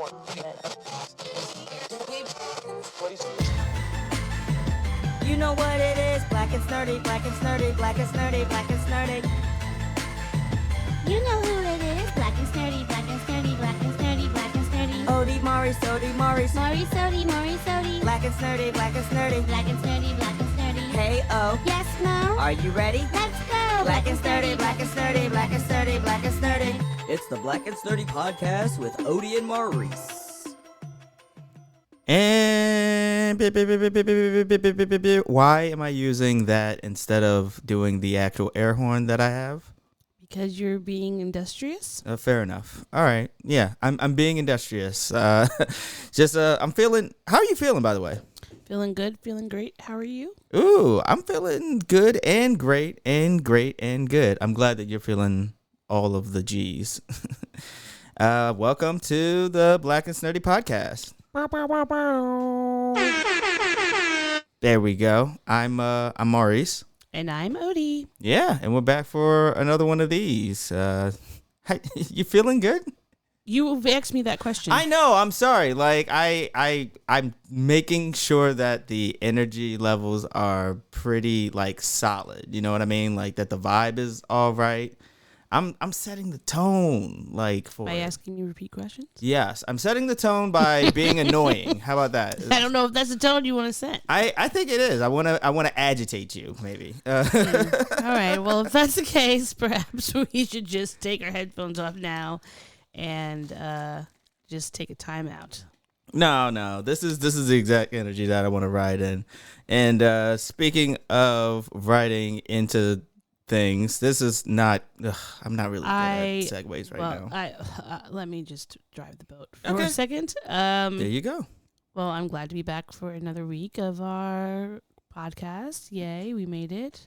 You know what it is, black and snurdy, black and snurdy, black and snurdy, black and snurdy. You know who it is, black and snurdy, black and snurdy, black and snurdy, black and snurdy. Odie, Maurice, Odie, Maurice. Maurice, Odie, Maurice, Odie. Black and snurdy, black and snurdy. Black and snurdy, black and snurdy. Hey, oh. Yes, Mo? Are you ready? Let's go! Black and snurdy, black and snurdy, black and snurdy, black and snurdy. It's the Black and Snurdy podcast with Odie and Maurice. And why am I using that instead of doing the actual air horn that I have? Because you're being industrious? Fair enough. All right. Yeah, I'm being industrious. I'm feeling. How are you feeling, by the way? Feeling good, feeling great. How are you? Ooh, I'm feeling good and great and great and good. I'm glad that you're feeling all of the G's. Welcome to the Black and Snurdy podcast. There we go. I'm Maurice. And I'm Odie. Yeah, and we're back for another one of these. You feeling good? You've asked me that question. I know. I'm sorry. Like I'm making sure that the energy levels are pretty like solid. You know what I mean? Like that the vibe is all right. I'm setting the tone like for by asking you to repeat questions. Yes, I'm setting the tone by being annoying. How about that? I don't know if that's the tone you want to set. I think it is. I want to agitate you maybe. All right. Well, if that's the case, perhaps we should just take our headphones off now and just take a time out. No. This is the exact energy that I want to ride in. And speaking of riding into things, this is not. I'm not really good at segues now. Let me just drive the boat for a second. There you go. Well, I'm glad to be back for another week of our podcast. Yay, we made it.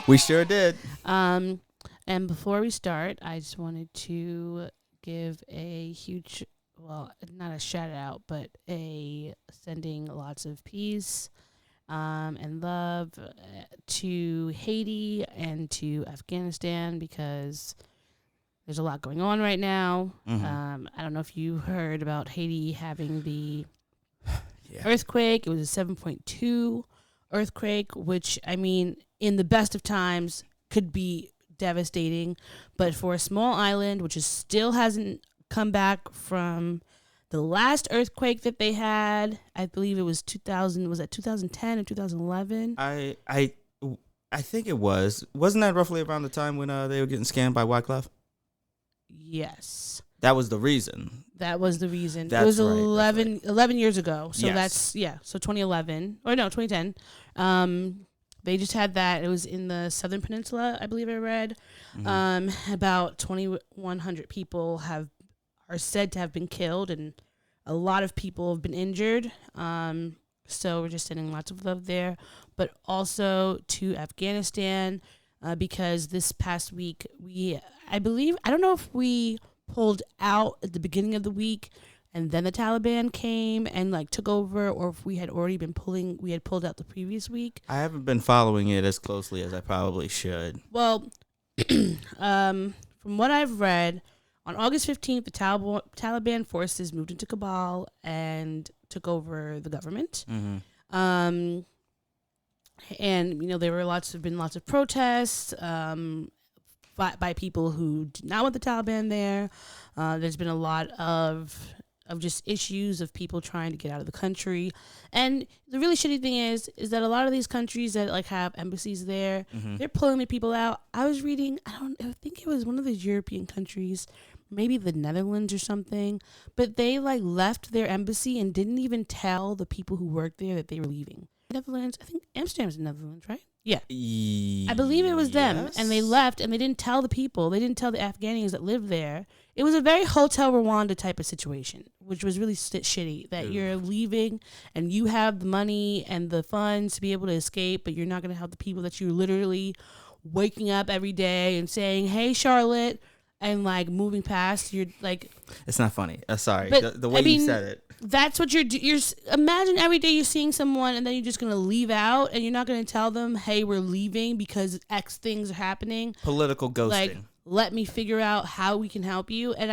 We sure did. And before we start, I just wanted to give a huge, well, not a shout out, but a sending lots of peace and love to Haiti and to Afghanistan because there's a lot going on right now. Mm-hmm. I don't know if you heard about Haiti having the earthquake. It was a 7.2 earthquake, which, I mean, in the best of times could be devastating. But for a small island, which still hasn't come back from the last earthquake that they had, I believe it was 2000. Was that 2010 or 2011? I think it was. Wasn't that roughly around the time when they were getting scammed by Wyclef? Yes. That was the reason. That was the reason. That's it was right, 11 years ago. So yes. So 2011 or no 2010. They just had that. It was in the Southern Peninsula, I believe I read. Mm-hmm. About 2,100 people are said to have been killed, and a lot of people have been injured. So we're just sending lots of love there, but also to Afghanistan because this past week I don't know if we pulled out at the beginning of the week and then the Taliban came and like took over, or if we had already been pulled out the previous week. I haven't been following it as closely as I probably should. Well, from what I've read, on August 15th, the Taliban forces moved into Kabul and took over the government. Mm-hmm. And there were lots of protests by people who did not want the Taliban there. There's been a lot of just issues of people trying to get out of the country. And the really shitty thing is that a lot of these countries that like have embassies there, mm-hmm. they're pulling the people out. I was reading, I think it was one of those European countries, maybe the Netherlands or something, but they like left their embassy and didn't even tell the people who worked there that they were leaving. Netherlands, I think Amsterdam's in Netherlands, right? Yeah. I believe it was them, and they left, and they didn't tell the people. They didn't tell the Afghans that lived there. It was a very Hotel Rwanda type of situation, which was really shitty, that you're leaving, and you have the money and the funds to be able to escape, but you're not going to have the people that you're literally waking up every day and saying, hey, Charlotte, and like moving past. You're like... It's not funny. Sorry. But, the way you said it. That's what you're imagine every day you're seeing someone and then you're just going to leave out and you're not going to tell them, hey, we're leaving because X things are happening. Political ghosting. let me figure out how we can help you. And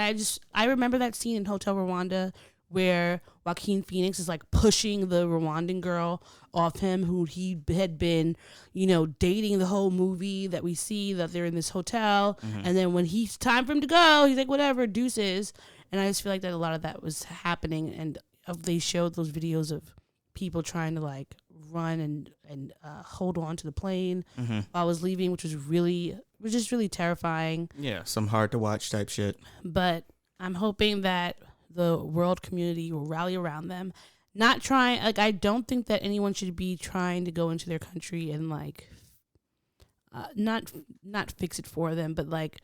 I remember that scene in Hotel Rwanda where Joaquin Phoenix is like pushing the Rwandan girl off him, who he had been, dating the whole movie, that we see that they're in this hotel. And then when he's time for him to go, he's like, whatever, deuces. And I just feel like that a lot of that was happening. And they showed those videos of people trying to like run and hold on to the plane while I was leaving, which was just really terrifying. Yeah, some hard to watch type shit. But I'm hoping that the world community will rally around them. Not trying, like, I don't think that anyone should be trying to go into their country and like not fix it for them, but like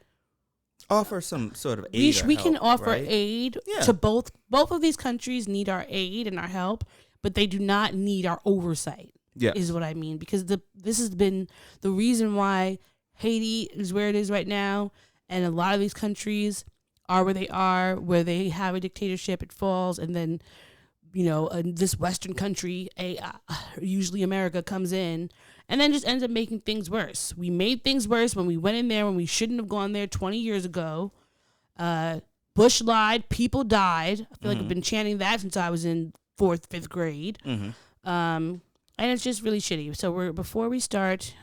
offer some sort of aid. We help, can offer right? aid to both of these countries. Need our aid and our help, but they do not need our oversight. Yeah, is what I mean, because this has been the reason why Haiti is where it is right now, and a lot of these countries are where they are, where they have a dictatorship. It falls, and then this Western country, usually America, comes in and then just ends up making things worse. We made things worse when we went in there when we shouldn't have gone there 20 years ago. Bush lied, people died. I feel like I've been chanting that since I was in 4th, 5th grade. And it's just really shitty. So before we start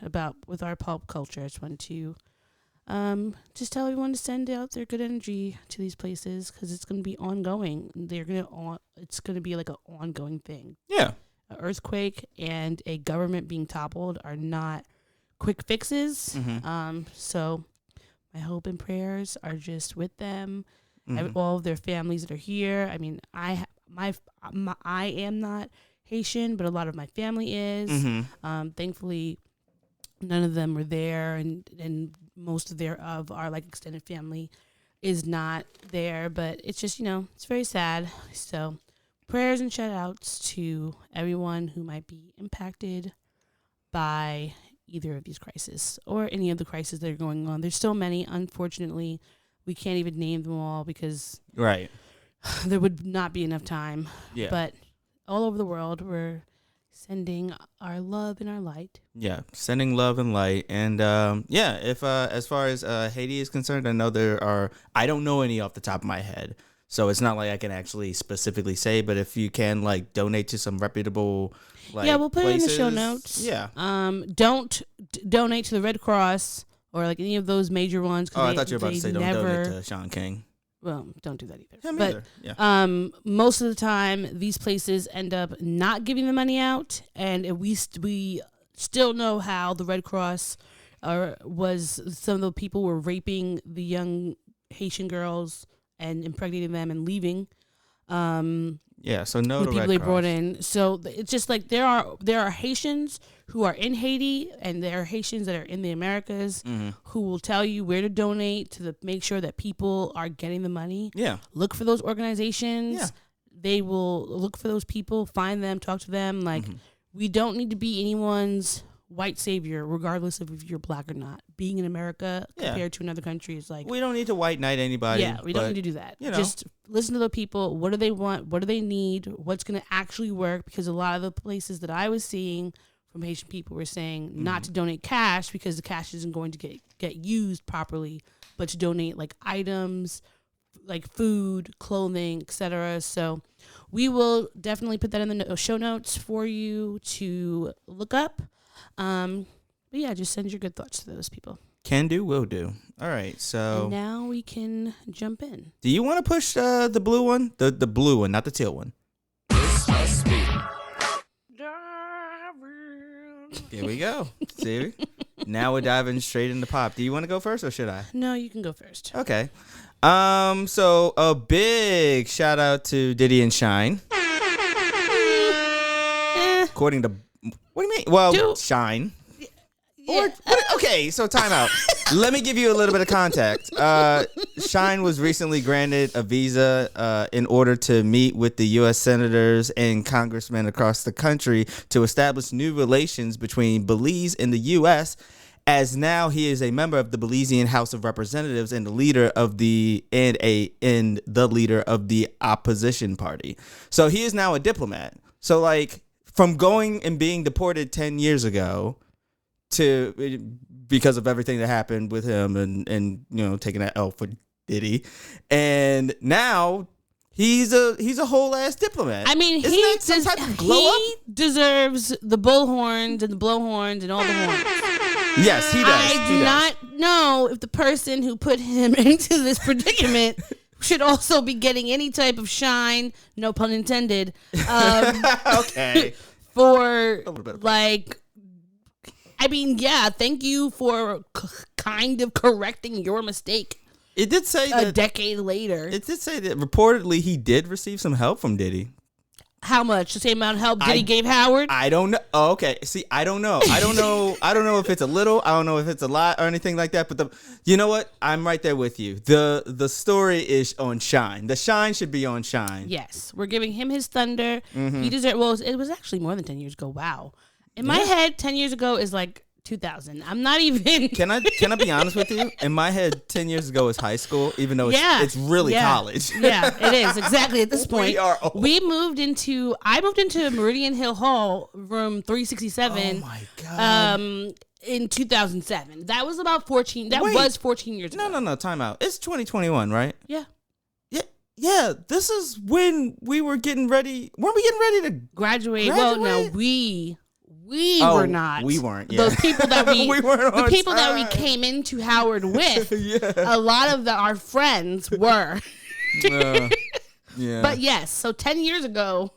with our pulp culture, I just wanted to just tell everyone to send out their good energy to these places, because it's going to be ongoing. It's going to be like an ongoing thing. Yeah. An earthquake and a government being toppled are not quick fixes. So my hope and prayers are just with them, all of their families that are here. I mean, I am not Haitian, but a lot of my family is. Thankfully, none of them were there, and most of our like extended family is not there. But it's just it's very sad. So prayers and shout outs to everyone who might be impacted by either of these crises or any of the crises that are going on. There's so many. Unfortunately, we can't even name them all because there would not be enough time. Yeah. But all over the world, we're sending our love and our light. Yeah, sending love and light. And if as far as Haiti is concerned, I know I don't know any off the top of my head, so it's not like I can actually specifically say, but if you can like donate to some reputable we'll put places, it in the show notes. Yeah. Don't donate to the Red Cross or like any of those major ones. I thought you were about to say don't donate to Sean King. Well, don't do that either. Him but either. Yeah. Most of the time, these places end up not giving the money out, and we still know how the Red Cross was. Some of the people were raping the young Haitian girls and impregnating them and leaving. So no, the people they brought in. So it's just like there are Haitians who are in Haiti, and there are Haitians that are in the Americas who will tell you where to donate to make sure that people are getting the money. Yeah, look for those organizations. Yeah. They will look for those people, find them, talk to them. Like we don't need to be anyone's white savior, regardless of if you're black or not. Being in America compared to another country is like we don't need to white knight anybody. Yeah, we don't need to do that. Just listen to the people. What do they want? What do they need? What's going to actually work? Because a lot of the places that I was seeing from Haitian people were saying not to donate cash because the cash isn't going to get used properly, but to donate like items, like food, clothing, etc. So we will definitely put that in the show notes for you to look up. But yeah, just send your good thoughts to those people. Can do, will do. All right, so and now we can jump in. Do you want to push the blue one? The blue one, not the teal one. Here we go. See? Now we're diving straight into pop. Do you want to go first or should I? No, you can go first. Okay. So a big shout out to Diddy and Shyne. According to what do you mean? Well, Shyne. Yeah. Okay, so time out. Let me give you a little bit of context. Shyne was recently granted a visa in order to meet with the U.S. senators and congressmen across the country to establish new relations between Belize and the U.S., as now he is a member of the Belizean House of Representatives and the leader of the leader of the opposition party. So he is now a diplomat. So like from going and being deported 10 years ago because of everything that happened with him and taking that L for Diddy, and now he's a whole ass diplomat. I mean, Isn't that some type of glow up? Deserves the bullhorns and the blowhorns and all the horns. Yes, he does. I do not know if the person who put him into this predicament should also be getting any type of shine, no pun intended. Okay. For like, I mean, yeah, thank you for kind of correcting your mistake. It did say a decade later. It did say that reportedly he did receive some help from Diddy. How much? The same amount of help Diddy gave Howard? I don't know. Oh, okay. See, I don't know. I don't know if it's a little. I don't know if it's a lot or anything like that. But you know what? I'm right there with you. The story is on Shyne. The shine should be on Shyne. Yes, we're giving him his thunder. He deserves. Well, it was actually more than 10 years ago. Wow. In my head, 10 years ago is like 2000. I'm not even. Can I be honest with you? In my head, 10 years ago is high school, even though it's really college. Yeah, it is exactly at this point. We are old. I moved into Meridian Hill Hall, room 367. Oh my god. In 2007. That was about 14. That was 14 years ago. No. Time out. It's 2021, right? Yeah. Yeah. This is when we were getting ready. Weren't we getting ready to graduate? Well, no, we were not. We weren't. Yeah. Those people that we weren't the people that we came into Howard with. Yeah. A lot of our friends were. Yeah. But yes, so 10 years ago,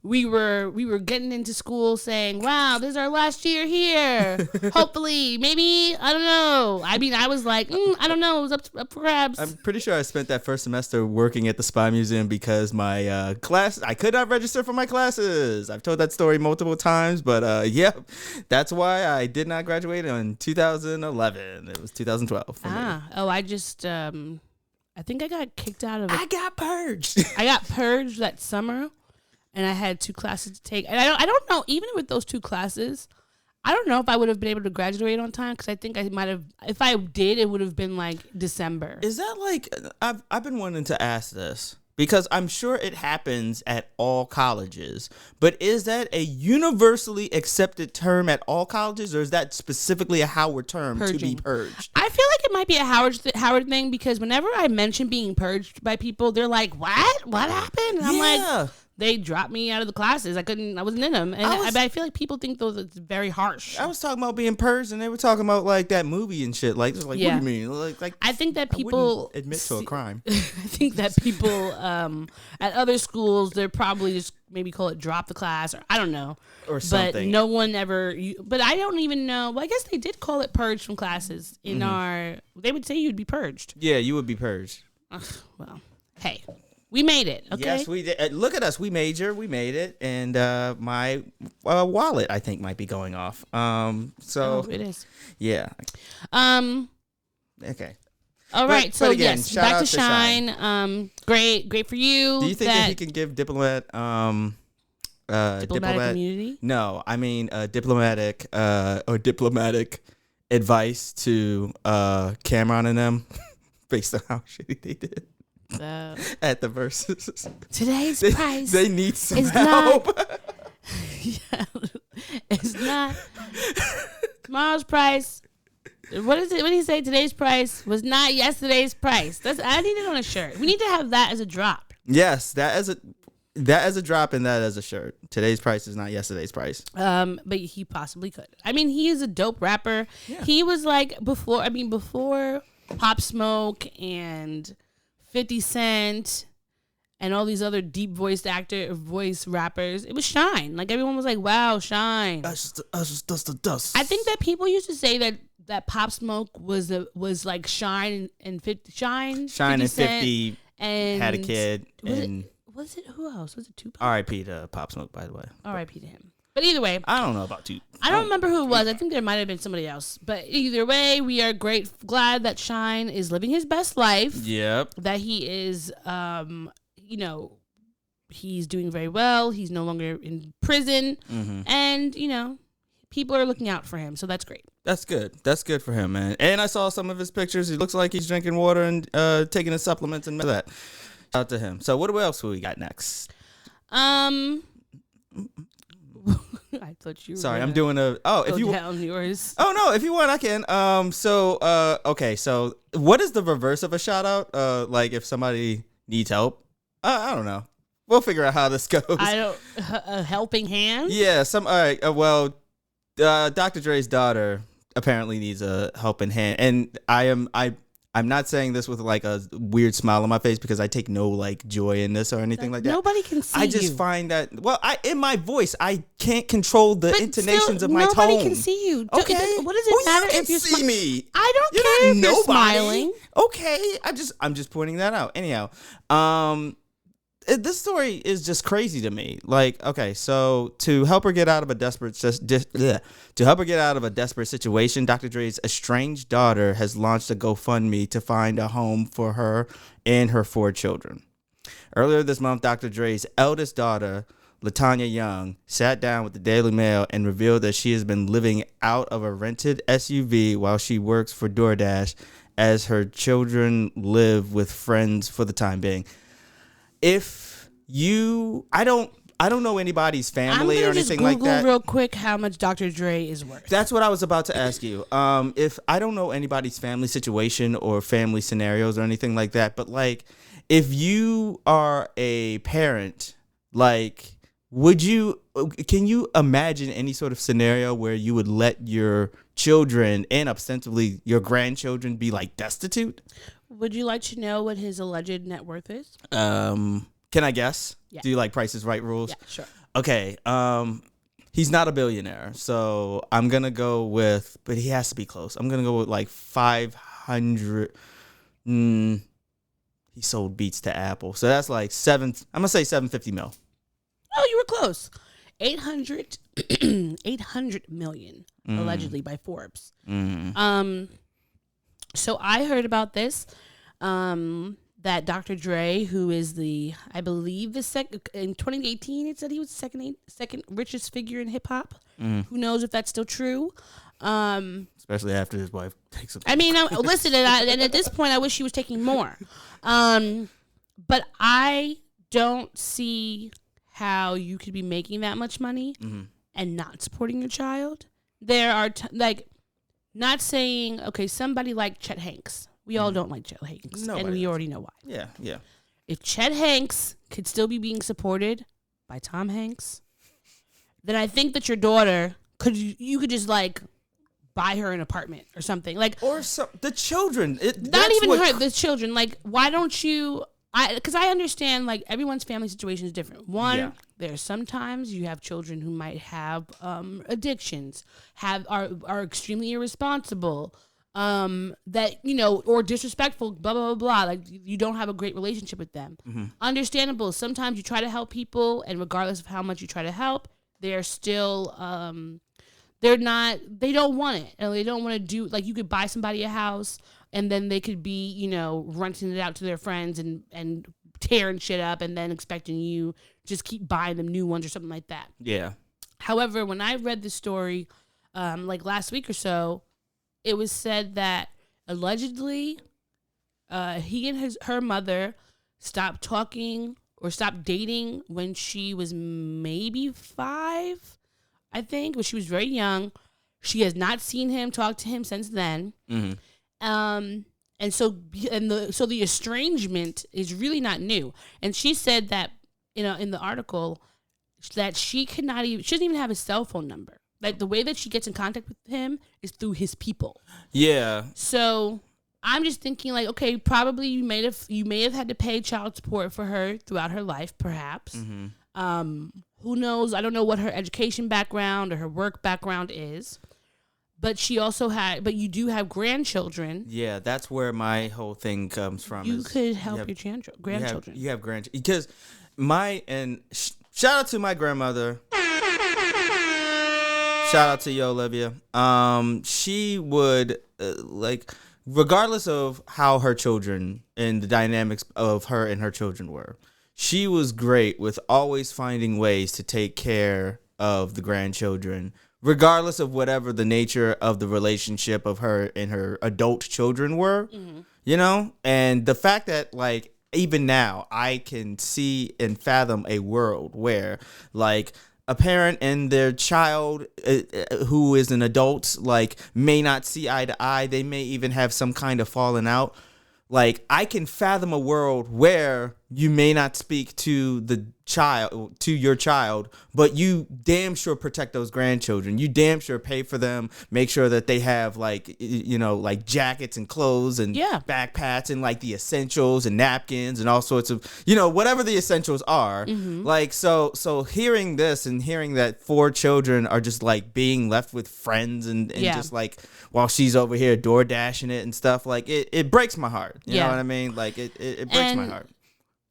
we were getting into school saying, "Wow, this is our last year here. Hopefully, maybe I don't know." I mean, I was like, I don't know. It was up for grabs. I'm pretty sure I spent that first semester working at the Spy Museum because my class, I could not register for my classes. I've told that story multiple times, but yeah, that's why I did not graduate in 2011. It was 2012 for me. I just, I think I got kicked out of it. I got purged. I got purged that summer, and I had 2 classes to take. And I don't know, even with those 2 classes, I don't know if I would have been able to graduate on time, because I think I might have, if I did, it would have been like December. Is that like, I've been wanting to ask this because I'm sure it happens at all colleges, but is that a universally accepted term at all colleges, or is that specifically a Howard term to be purged? I feel like it might be a Howard thing, because whenever I mention being purged by people, they're like, what happened? And I'm like, they dropped me out of the classes. I wasn't in them. And I feel like people think those it's very harsh. I was talking about being purged, and they were talking about like that movie and shit. Like, what do you mean? Like I think that people admit to a crime. I think that people at other schools, they're probably just maybe call it drop the class, or I don't know. Or something. But no one ever, but I don't even know. Well, I guess they did call it purged from classes in they would say you'd be purged. Yeah, you would be purged. Well, hey. We made it, okay? Yes, we did. Look at us. We made it. And my wallet, I think, might be going off. So it is. Yeah. All Okay. right. So, again, yes, back to Shyne. Great for you. Do you think that he can give diplomatic immunity? No, I mean diplomatic advice to Cameron and them based on how shitty they did. At the verses. Today's price. They need some help. It's not. Tomorrow's price. What is it? What do you say? Today's price was not yesterday's price. I need it on a shirt. We need to have that as a drop. Yes, that as a drop and that as a shirt. Today's price is not yesterday's price. But he possibly could. I mean, he is a dope rapper. Yeah. He was like before Pop Smoke and 50 Cent and all these other deep voice rappers, it was Shyne. Like, everyone was like, wow, Shyne. That's the dust. I think that people used to say that Pop Smoke was like Shyne and 50 Shyne 50 and had a kid. Was it who else? Was it Tupac? R.I.P. to Pop Smoke, by the way. R.I.P. to him. But either way, I don't know about Tupac. I don't remember who it was. I think there might have been somebody else. But either way, we are glad that Shyne is living his best life. Yep. That he is, he's doing very well. He's no longer in prison. Mm-hmm. And, people are looking out for him. So that's great. That's good. That's good for him, man. And I saw some of his pictures. He looks like he's drinking water and taking his supplements and that. Shout out to him. So what else we got next? I thought you were Sorry, I'm gonna doing a. Oh, if go you. down yours. Oh no, if you want, I can. Okay. So, what is the reverse of a shout out? Like if somebody needs help. I don't know. We'll figure out how this goes. I don't. A helping hand. Yeah. All right. Dr. Dre's daughter apparently needs a helping hand, and I'm not saying this with like a weird smile on my face because I take no like joy in this or anything like that. Nobody can see I just you. find that in my voice I can't control the But intonations still, of my nobody tone. can see you. Okay. What does it matter you can if you're see me? I don't You're care not if you're nobody. smiling. Okay. I'm just pointing that out. Anyhow, this story is just crazy to me. Like, okay, so to help her get out of a desperate situation, Dr. Dre's estranged daughter has launched a GoFundMe to find a home for her and her 4 children. Earlier this month, Dr. Dre's eldest daughter, LaTanya Young, sat down with the Daily Mail and revealed that she has been living out of a rented SUV while she works for DoorDash as her children live with friends for the time being. I don't know anybody's family or anything like that. I'm gonna just Google real quick how much Dr. Dre is worth. That's what I was about to ask you. If I don't know anybody's family situation or family scenarios or anything like that, but like, if you are a parent, like, can you imagine any sort of scenario where you would let your children and ostensibly your grandchildren be like destitute? Would you like to know what his alleged net worth is? Can I guess? Yeah. Do you like Price is Right rules? Yeah, sure. Okay. He's not a billionaire, so I'm gonna go with, but he has to be close. I'm gonna go with like 500. He sold Beats to Apple, so that's like I'm gonna say 750 mil. Oh, you were close. 800 million allegedly by Forbes. So I heard about this. That Dr. Dre, who is I believe in 2018, it said he was second richest figure in hip hop. Who knows if that's still true? Especially after his wife takes a. I mean, listen, and at this point, I wish he was taking more. But I don't see how you could be making that much money and not supporting your child. There are not saying, okay, somebody like Chet Hanks. We all don't like Chet Hanks, and we already know why. Yeah. If Chet Hanks could still be being supported by Tom Hanks, then I think that your daughter you could just like buy her an apartment or something, like, or the children. Not even her, the children. Like, why don't you? Because I understand like everyone's family situation is different. There's sometimes you have children who might have addictions, are extremely irresponsible. That, or disrespectful, blah, blah, blah, blah. Like, you don't have a great relationship with them. Understandable. Sometimes you try to help people, and regardless of how much you try to help, they're still, they don't want it. And they don't want to do, like, you could buy somebody a house, and then they could be, renting it out to their friends and tearing shit up, and then expecting you just keep buying them new ones or something like that. Yeah. However, when I read this story, like last week or so, it was said that allegedly he and her mother stopped talking or stopped dating when she was maybe 5, I think, when she was very young. She has not seen him, talked to him since then. And so the estrangement is really not new. And she said that, in the article, that she doesn't even have his cell phone number. Like, the way that she gets in contact with him is through his people. Yeah. So I'm just thinking, like, okay, probably you may have had to pay child support for her throughout her life, perhaps. Who knows? I don't know what her education background or her work background is. But you do have grandchildren. Yeah, that's where my whole thing comes from. You could help your grandchildren. You have grandchildren. Because shout out to my grandmother. Shout out to you, Olivia. She would, regardless of how her children and the dynamics of her and her children were, she was great with always finding ways to take care of the grandchildren, regardless of whatever the nature of the relationship of her and her adult children were, And the fact that, even now, I can see and fathom a world where, a parent and their child who is an adult like may not see eye to eye. They may even have some kind of falling out. Like, I can fathom a world where you may not speak to your child, but you damn sure protect those grandchildren. You damn sure pay for them, make sure that they have like, like jackets and clothes and backpacks and like the essentials and napkins and all sorts of, whatever the essentials are. Mm-hmm. Like, so hearing this and hearing that 4 children are just like being left with friends and just like, while she's over here door dashing it and stuff, like it breaks my heart. You know what I mean? Like it breaks my heart.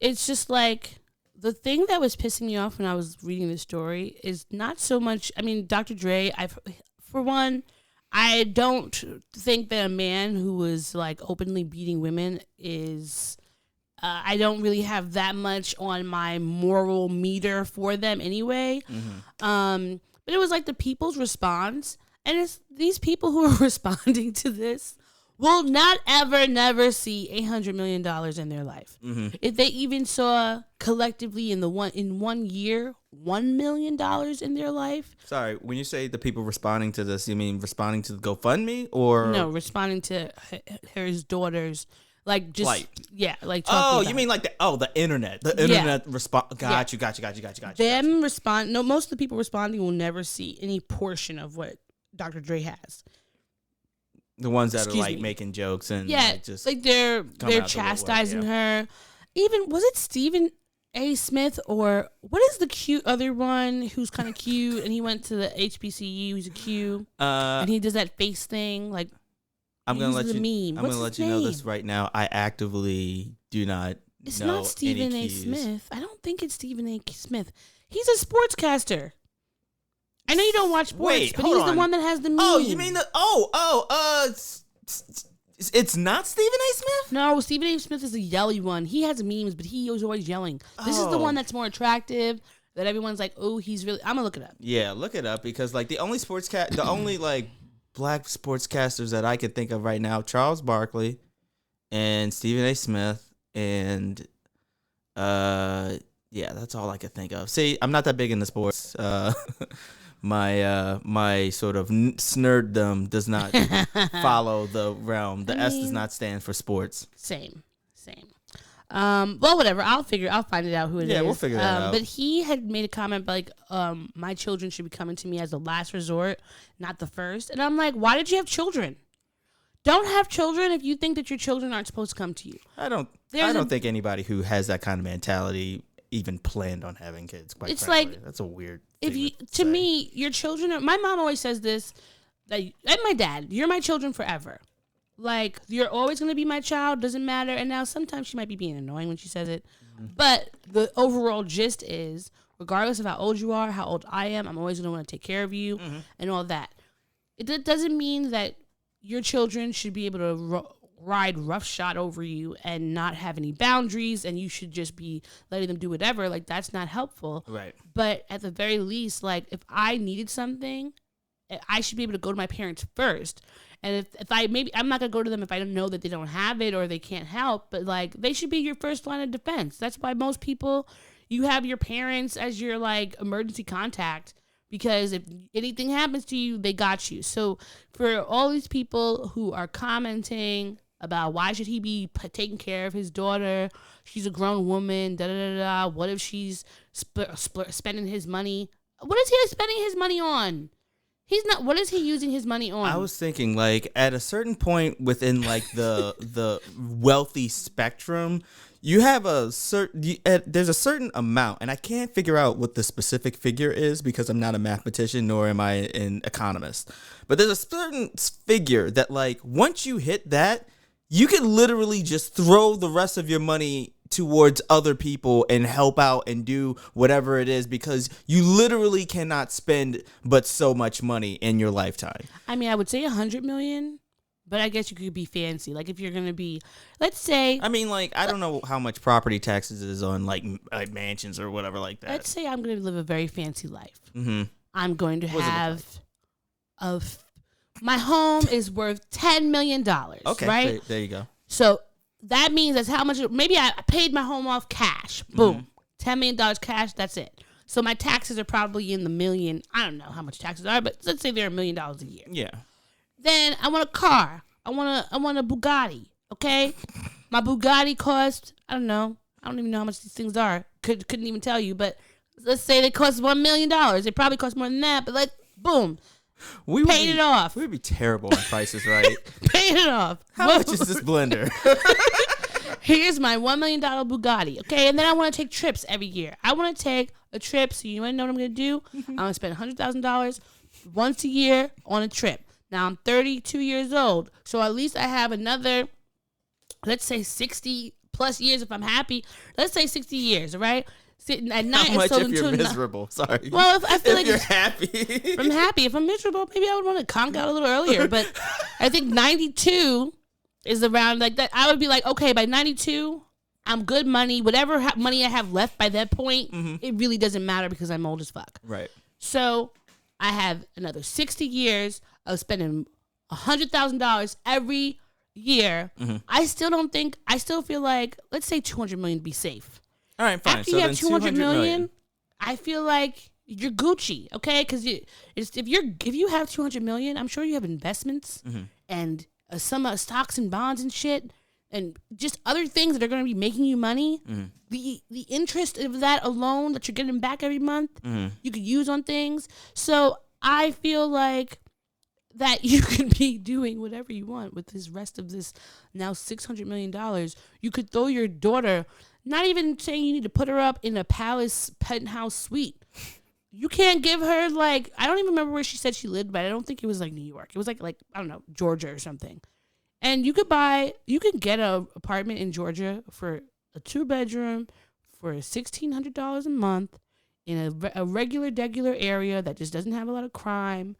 It's just like, the thing that was pissing me off when I was reading the story is not so much, I mean, Dr. Dre, for one, I don't think that a man who was like openly beating women is, I don't really have that much on my moral meter for them anyway. Mm-hmm. But it was like the people's response, and it's these people who are responding to this will not ever, never see $800 million in their life. Mm-hmm. If they even saw collectively in 1 year, $1 million in their life. Sorry, when you say the people responding to this, you mean responding to the GoFundMe or? No, responding to his daughters. Like just like, like oh, you mean like the internet, response? Got you. Them respond. No, most of the people responding will never see any portion of what Dr. Dre has. The ones that are like making jokes and like, just like they're chastising her. Even was it Stephen A. Smith or what is the cute other one who's kind of cute and he went to the HBCU? He's a Q and he does that face thing like. I'm gonna let you. Meme. I'm gonna let you know this right now. I actively do not. It's know not Stephen any A. cues. Smith. I don't think it's Stephen A. Smith. He's a sportscaster. I know you don't watch sports, but he's the one that has the meme. Oh, you mean the it's not Stephen A. Smith? No, Stephen A. Smith is a yelly one. He has memes, but he was always yelling. This is the one that's more attractive. That everyone's like, oh, he's really. I'm gonna look it up. Yeah, look it up because like the only like black sportscasters that I could think of right now, Charles Barkley and Stephen A. Smith, and that's all I could think of. See, I'm not that big into sports. My sort of nerddom does not follow the realm. The S does not stand for sports. Same. Well, whatever. I'll find it out who it is. Yeah, we'll figure that out. But he had made a comment like, my children should be coming to me as the last resort, not the first. And I'm like, why did you have children? Don't have children if you think that your children aren't supposed to come to you. I don't think anybody who has that kind of mentality even planned on having kids. Quite it's frankly. like that's a weird. If you, to me, your children are. My mom always says this, and my dad, you're my children forever. Like, you're always going to be my child, doesn't matter. And now sometimes she might be being annoying when she says it. Mm-hmm. But the overall gist is, regardless of how old you are, how old I am, I'm always going to want to take care of you and all that. It doesn't mean that your children should be able to ride roughshod over you and not have any boundaries and you should just be letting them do whatever. Like, that's not helpful. Right. But at the very least, like, if I needed something, I should be able to go to my parents first. And if I'm not going to go to them if I don't know that they don't have it or they can't help, but like they should be your first line of defense. That's why most people, you have your parents as your like emergency contact because if anything happens to you, they got you. So for all these people who are commenting about why should he be taking care of his daughter, she's a grown woman, what if she's spending his money? What is he spending his money on? He's not. What is he using his money on? I was thinking, like, at a certain point within, like, the wealthy spectrum, you have there's a certain amount, and I can't figure out what the specific figure is because I'm not a mathematician nor am I an economist. But there's a certain figure that, like, once you hit that, you can literally just throw the rest of your money towards other people and help out and do whatever it is because you literally cannot spend but so much money in your lifetime. I mean, I would say 100 million, but I guess you could be fancy. Like if you're going to be, let's say. I mean, like, I don't know how much property taxes is on like mansions or whatever like that. Let's say I'm going to live a very fancy life. Mm-hmm. I'm going to have my home is worth $10 million. Okay, right? There you go. So that means that's how much. Maybe I paid my home off cash. Boom, $10 million cash. That's it. So my taxes are probably in the million. I don't know how much taxes are, but let's say they're $1 million a year. Yeah. Then I want a car. I want a Bugatti. Okay, my Bugatti cost, I don't know. I don't even know how much these things are. Couldn't even tell you. But let's say they cost $1 million. It probably costs more than that. But like, boom, paid it off. We would be terrible on prices, right? Paid it off. How much is this blender? Here's my $1 million Bugatti. Okay, and then I want to take trips every year. I want to take a trip. So you want to know what I'm going to do? I'm going to spend $100,000 once a year on a trip. Now I'm 32 years old, so at least I have another, let's say 60 plus years if I'm happy. Let's say 60 years, all right? Sitting at night. How much so if you're miserable? Sorry. Well, if I feel like you're happy. if I'm happy. If I'm miserable, maybe I would want to conk out a little earlier. But I think 92 is around like that. I would be like, okay, by 92, I'm good money. Whatever money I have left by that point, it really doesn't matter because I'm old as fuck. Right. So I have another 60 years of spending $100,000 every year. I still feel like, let's say 200 million to be safe. All right, fine. After So you then have 200 million, million, I feel like you're Gucci, okay? Because if you have 200 million, I'm sure you have investments and some stocks and bonds and shit, and just other things that are going to be making you money. The interest of that alone that you're getting back every month, you could use on things. So I feel like that you could be doing whatever you want with this rest of this now $600 million. You could throw your daughter, not even saying you need to put her up in a palace penthouse suite. You can't give her like, I don't even remember where she said she lived, but I don't think it was like New York. It was like I don't know, Georgia or something. And you could get an apartment in Georgia for a 2-bedroom for $1,600 a month in a regular area that just doesn't have a lot of crime.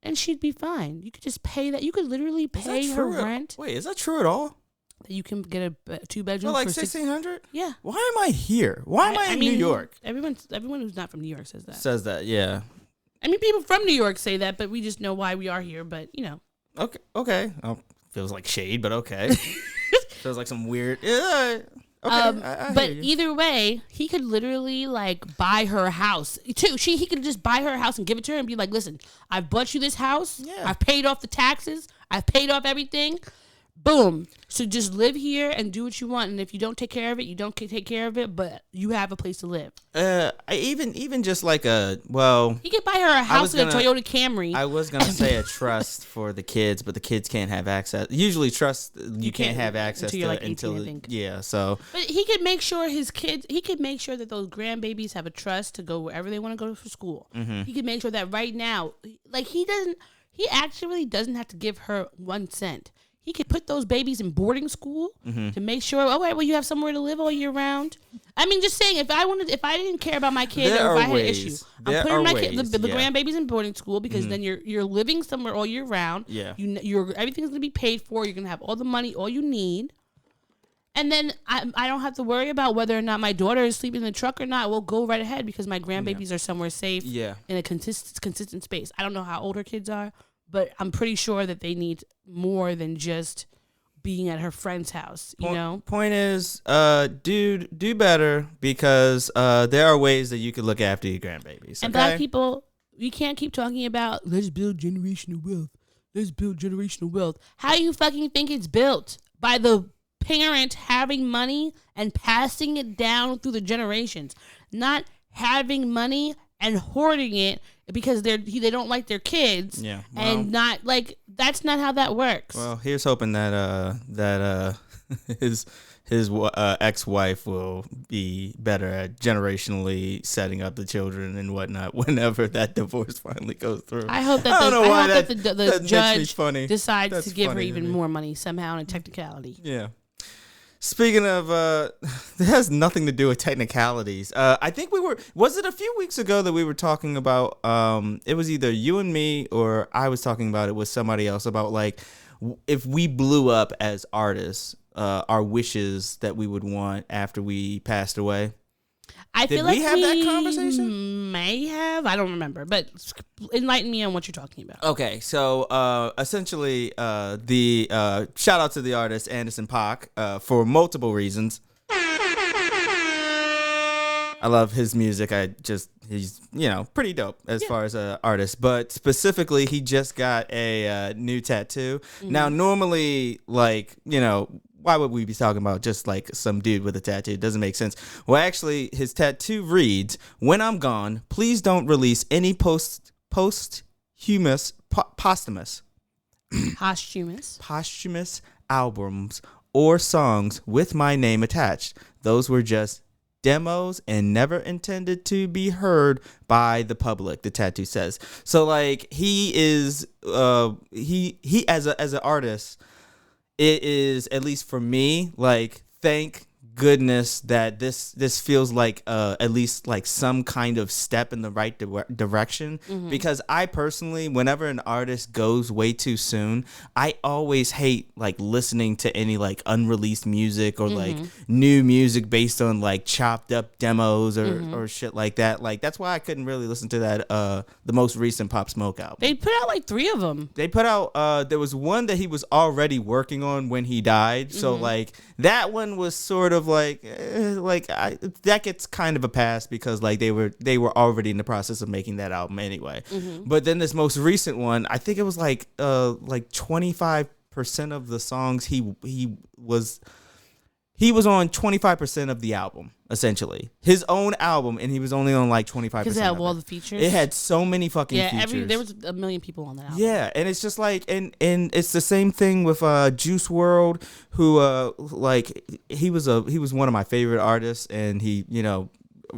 And she'd be fine. You could just pay that. You could literally pay her rent. Wait, is that true at all? That you can get a 2-bedroom For like for $1,600? Yeah. Why am I here? Why am I in New York? Everyone who's not from New York says that. Says that, yeah. I mean, people from New York say that, but we just know why we are here. But you know. Okay. Oh, feels like shade, but okay. Feels like some weird. Yeah. Okay, I but hear you. either way, he could literally like buy her a house too. He could just buy her a house and give it to her and be like, "Listen, I've bought you this house. Yeah. I've paid off the taxes. I've paid off everything. Boom. So just live here and do what you want. And if you don't take care of it, you don't take care of it. But you have a place to live." Even just like He could buy her a house in a Toyota Camry. I was gonna say a trust for the kids, but the kids can't have access. Usually, trust you can't have access until you're like 18, until I think. Yeah. So, But he could make sure his kids. He could make sure that those grandbabies have a trust to go wherever they want to go for school. He could make sure that right now, like he doesn't. He actually doesn't have to give her 1 cent. He could put those babies in boarding school to make sure. Oh, right, well, you have somewhere to live all year round. I mean, just saying, if I didn't care about my kid, or if I had an issue, I'm putting my kid, the grandbabies in boarding school because then you're living somewhere all year round. Yeah, everything's gonna be paid for. You're gonna have all the money, all you need, and then I don't have to worry about whether or not my daughter is sleeping in the truck or not. We'll go right ahead because my grandbabies are somewhere safe. Yeah, in a consistent space. I don't know how old her kids are, but I'm pretty sure that they need more than just being at her friend's house, you know? Point is, dude, do better because there are ways that you could look after your grandbabies. And black people, you can't keep talking about, let's build generational wealth. Let's build generational wealth. How you fucking think it's built? By the parent having money and passing it down through the generations. Not having money and hoarding it because they don't like their kids. Yeah, and not like that's not how that works. Well, here's hoping that his ex-wife will be better at generationally setting up the children and whatnot whenever that divorce finally goes through. I hope that the judge decides That's to give her funny even more money somehow in a technicality. Yeah. Speaking of, it has nothing to do with technicalities. I think was it a few weeks ago that we were talking about, it was either you and me or I was talking about it with somebody else about like, if we blew up as artists, our wishes that we would want after we passed away. Did we have that conversation? May have. I don't remember, but enlighten me on what you're talking about. Okay, so essentially, the shout out to the artist Anderson .Paak for multiple reasons. I love his music. He's pretty dope as far as an artist. But specifically, he just got a new tattoo. Now, normally, like, why would we be talking about just like some dude with a tattoo? It doesn't make sense. Well, actually, his tattoo reads, "When I'm gone, please don't release any posthumous albums or songs with my name attached. Those were just demos and never intended to be heard by the public," the tattoo says. So like he is he as an artist, it is, at least for me, like, thank goodness that this feels like at least like some kind of step in the right direction, because I personally, whenever an artist goes way too soon, I always hate like listening to any like unreleased music or like new music based on like chopped up demos or shit like that. Like that's why I couldn't really listen to that the most recent Pop Smoke album. They put out like 3 of them. They put out there was one that he was already working on when he died, so like that one was sort of like that gets kind of a pass because like they were already in the process of making that album anyway. But then this most recent one, I think it was like 25% of the songs he was on 25% of the album, essentially his own album, and he was only on like 25%. Because it had all the features. It had so many fucking features. There was a million people on that album. Yeah, and it's just like, and it's the same thing with Juice WRLD, who like he was one of my favorite artists, and he,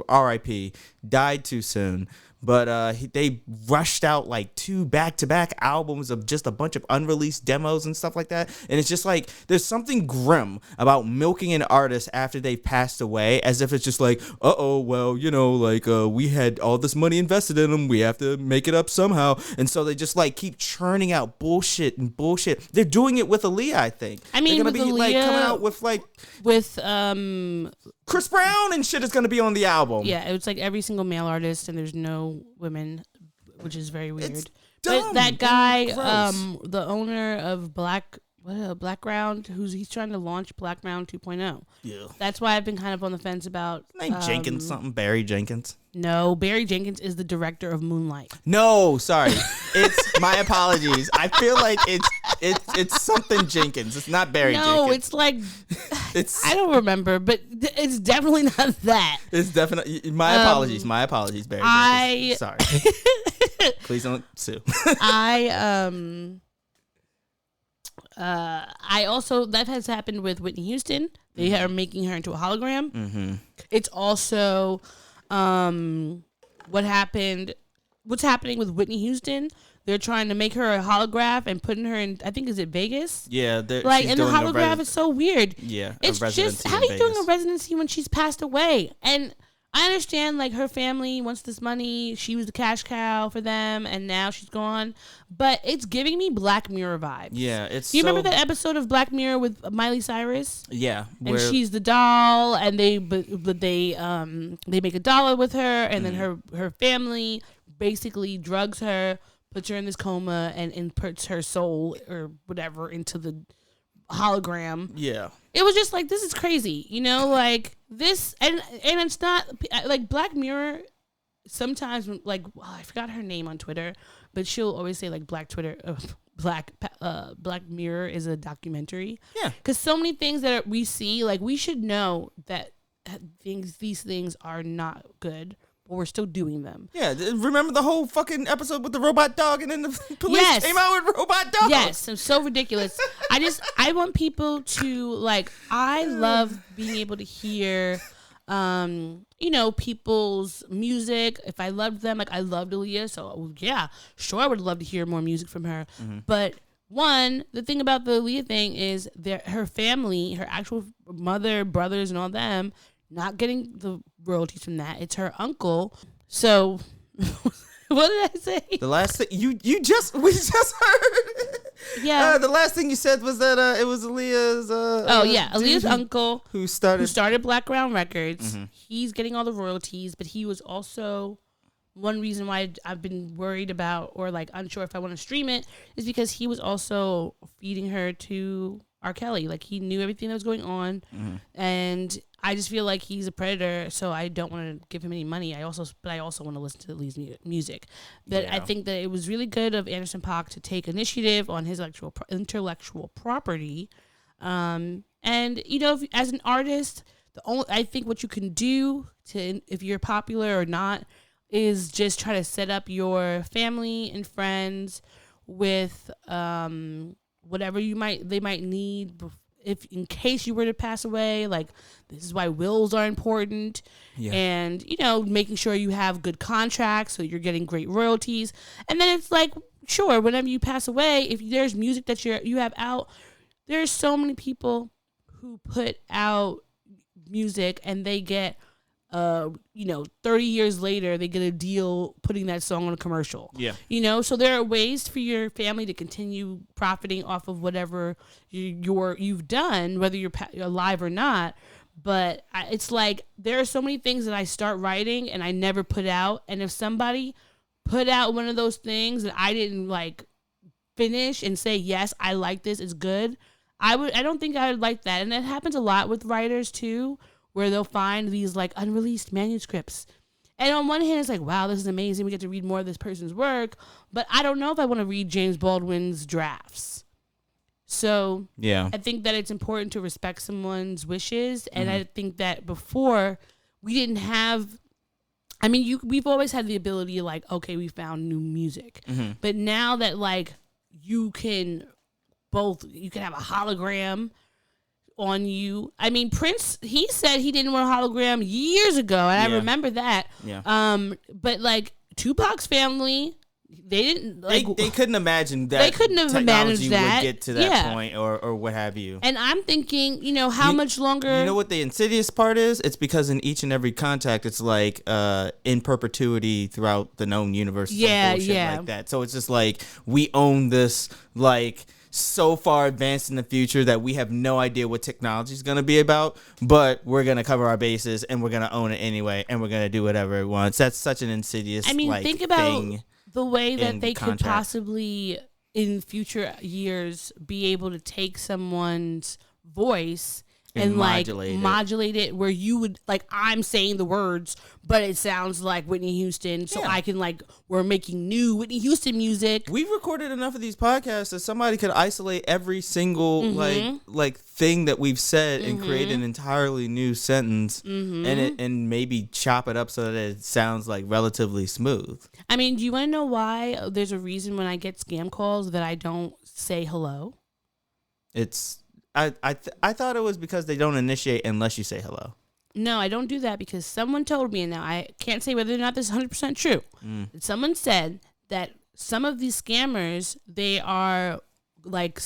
R.I.P. died too soon. But they rushed out like 2 back-to-back albums of just a bunch of unreleased demos and stuff like that. And it's just like, there's something grim about milking an artist after they've passed away, as if it's just like, we had all this money invested in them, we have to make it up somehow. And so they just like keep churning out bullshit and bullshit. They're doing it with Aaliyah, I think. I mean, they're gonna be Aaliyah, like coming out with like Chris Brown and shit is gonna be on the album. Yeah, it's like every single male artist, and there's no women, which is very weird. It's but dumb that guy, and the owner of Blackground, he's trying to launch Blackground 2.0. Yeah. That's why I've been kind of on the fence about. Jenkins something, Barry Jenkins. No, Barry Jenkins is the director of Moonlight. No, sorry. It's my apologies. I feel like it's something Jenkins. It's not Barry Jenkins. No, it's like I don't remember, but it's definitely not that. It's definitely my apologies. My apologies, Barry Jenkins. Sorry. Please don't sue. I also, that has happened with Whitney Houston. They are making her into a hologram. Mm-hmm. It's also what's happening with Whitney Houston. They're trying to make her a holograph and putting her in, I think, is it Vegas? Yeah. Like, and the holograph is so weird. Yeah. It's just, how are you doing a residency when she's passed away? And I understand, like, her family wants this money. She was the cash cow for them, and now she's gone. But it's giving me Black Mirror vibes. Yeah, it's. Do you remember that episode of Black Mirror with Miley Cyrus? Yeah, and she's the doll, and they make a dollar with her, and then her family basically drugs her, puts her in this coma, and puts her soul or whatever into the hologram. Yeah. It was just like, this is crazy, like this, and it's not like Black Mirror. Sometimes, like, I forgot her name on Twitter, but she'll always say like Black Mirror is a documentary. Yeah, because so many things that we see, like, we should know that these things are not good. But we're still doing them. Yeah, remember the whole fucking episode with the robot dog, and then the police came out with robot dogs? Yes, it's so ridiculous. I want people to, like, I love being able to hear, people's music. If I loved them, like, I loved Aaliyah, so yeah, sure, I would love to hear more music from her. Mm-hmm. But the thing about the Aaliyah thing is her family, her actual mother, brothers, and all them, not getting the royalties from that. It's her uncle. So, what did I say? The last thing we just heard. Yeah. The last thing you said was that it was Aaliyah's. Aaliyah's uncle who started Blackground Records. Mm-hmm. He's getting all the royalties, but he was also one reason why I've been worried about, or like unsure if I want to stream it, is because he was also feeding her to R. Kelly. Like, he knew everything that was going on, and I just feel like he's a predator, so I don't want to give him any money. But I also want to listen to Lee's music. But I think that it was really good of Anderson .Paak to take initiative on his intellectual property. And as an artist, I think what you can do if you're popular or not is just try to set up your family and friends with whatever they might need if in case you were to pass away. Like, this is why wills are important. Yeah. And making sure you have good contracts so you're getting great royalties. And then it's like, sure, whenever you pass away, if there's music that you have out, there's so many people who put out music and they get 30 years later, they get a deal putting that song on a commercial. Yeah. So there are ways for your family to continue profiting off of whatever you've done, whether you're alive or not. But it's like, there are so many things that I start writing and I never put out. And if somebody put out one of those things that I didn't like finish and say, yes, I like this, it's good, I don't think I would like that. And that happens a lot with writers too, where they'll find these like unreleased manuscripts. And on one hand, it's like, wow, this is amazing. We get to read more of this person's work. But I don't know if I want to read James Baldwin's drafts. So yeah, I think that it's important to respect someone's wishes. And I think that before we didn't have, we've always had the ability to like, okay, we found new music. But now that like you can have a hologram on you. Prince, he said he didn't want a hologram years ago, and I remember that. Yeah. But like Tupac's family, they didn't like they couldn't imagine that. They couldn't have managed that. Would get to that point or what have you. And I'm thinking, how much longer? You know what the insidious part is? It's because in each and every contact, it's like in perpetuity throughout the known universe. Yeah, like that. So it's just like we own this like so far advanced in the future that we have no idea what technology is going to be about, but we're going to cover our bases and we're going to own it anyway, and we're going to do whatever it wants. That's such an insidious think about the way that they could possibly in future years be able to take someone's voice and modulate it where you would like, I'm saying the words, but it sounds like Whitney Houston. So I can we're making new Whitney Houston music. We've recorded enough of these podcasts that somebody could isolate every single like thing that we've said and create an entirely new sentence and maybe chop it up so that it sounds like relatively smooth. Do you want to know why there's a reason when I get scam calls that I don't say hello? I thought it was because they don't initiate unless you say hello. No, I don't do that because someone told me, and now I can't say whether or not this is 100% true. Someone said that some of these scammers, they are like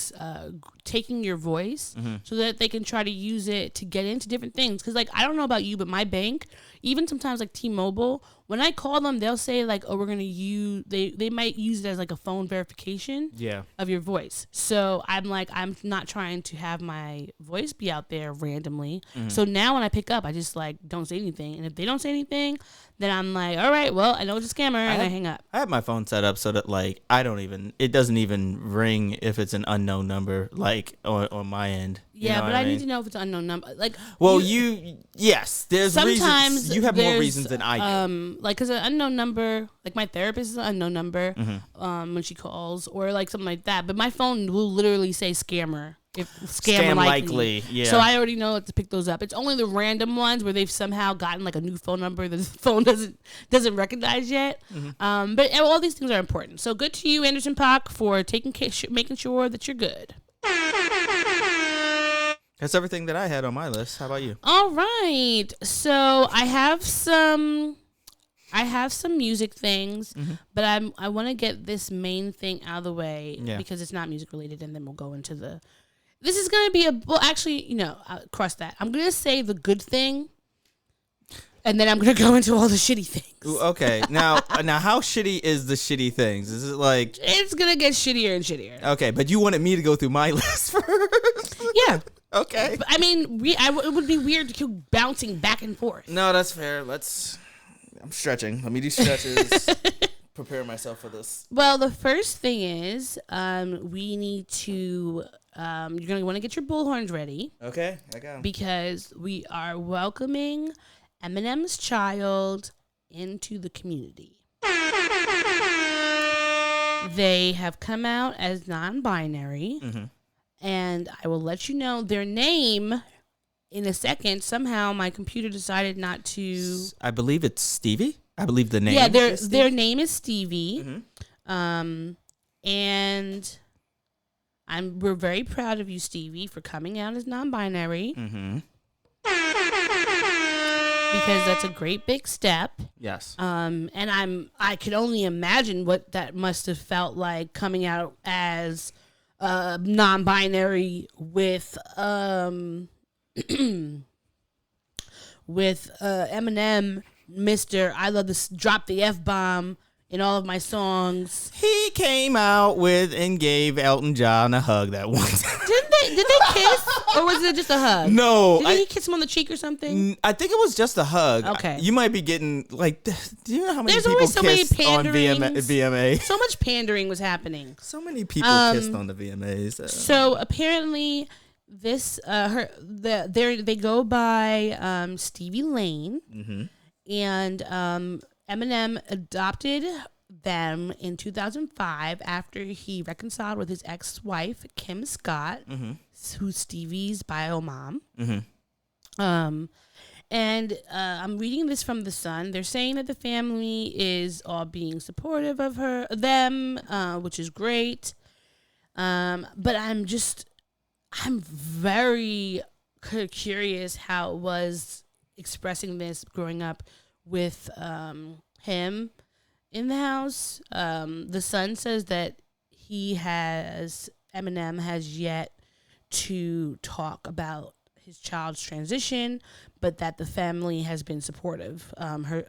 taking your voice so that they can try to use it to get into different things. Because like, I don't know about you, but my bank, even sometimes like T-Mobile, when I call them, they'll say like, oh, we're going to use, they might use it as like a phone verification of your voice. So I'm like, I'm not trying to have my voice be out there randomly. So now when I pick up, I just like don't say anything. And if they don't say anything, then I'm like, all right, well, I know it's a scammer, and I hang up. I have my phone set up so that like, it doesn't even ring if it's an unknown number, like on my end. Yeah, but I need to know if it's an unknown number. Like, well, yes, there's sometimes reasons. You have more reasons than I do. Like, because an unknown number, like my therapist is an unknown number when she calls, or like something like that. But my phone will literally say scammer. If scam likely. Yeah. So I already know to pick those up. It's only the random ones where they've somehow gotten like a new phone number that the phone doesn't recognize yet. But all these things are important. So good to you, Anderson .Paak, for making sure that you're good. That's everything that I had on my list. How about you? All right. So I have some music things, but I want to get this main thing out of the way because it's not music related, and then we'll go into the. This is going to be I'll cross that. I'm going to say the good thing, and then I'm going to go into all the shitty things. Ooh, okay. Now, how shitty is the shitty things? Is it like... It's going to get shittier and shittier. Okay, but you wanted me to go through my list first? Yeah. Okay. But, it would be weird to keep bouncing back and forth. No, that's fair. I'm stretching. Let me do stretches. Prepare myself for this. Well, the first thing is we need to you're gonna want to get your bullhorns ready Okay, I got him. because we are welcoming Eminem's child into the community. They have come out as non-binary, and I will let you know their name in a second. Somehow, my computer decided not to. I believe it's Stevie. I believe the name. Yeah, is their Stevie. name is Stevie, and we're very proud of you, Stevie, for coming out as non-binary. Because that's a great big step. Yes. And I can only imagine what that must have felt like coming out as non-binary with Eminem, Mr. I love this, drop the F-bomb in all of my songs. He came out with and gave Elton John a hug that one time. Did they kiss, or was it just a hug? No, Did he kiss him on the cheek or something? I think it was just a hug. Okay. You might be getting like. Do you know how many There's people always so many kissed on panderings. VMA? So much pandering was happening. So many people kissed on the VMAs. So apparently, this they go by Stevie Lane, and Eminem adopted them in 2005 after he reconciled with his ex-wife Kim Scott, who's Stevie's bio mom. And I'm reading this from The Sun. They're saying that the family is all being supportive of them, which is great. But I'm very curious how it was expressing this growing up with him in the house. The Sun says that Eminem has yet to talk about his child's transition, but that the family has been supportive.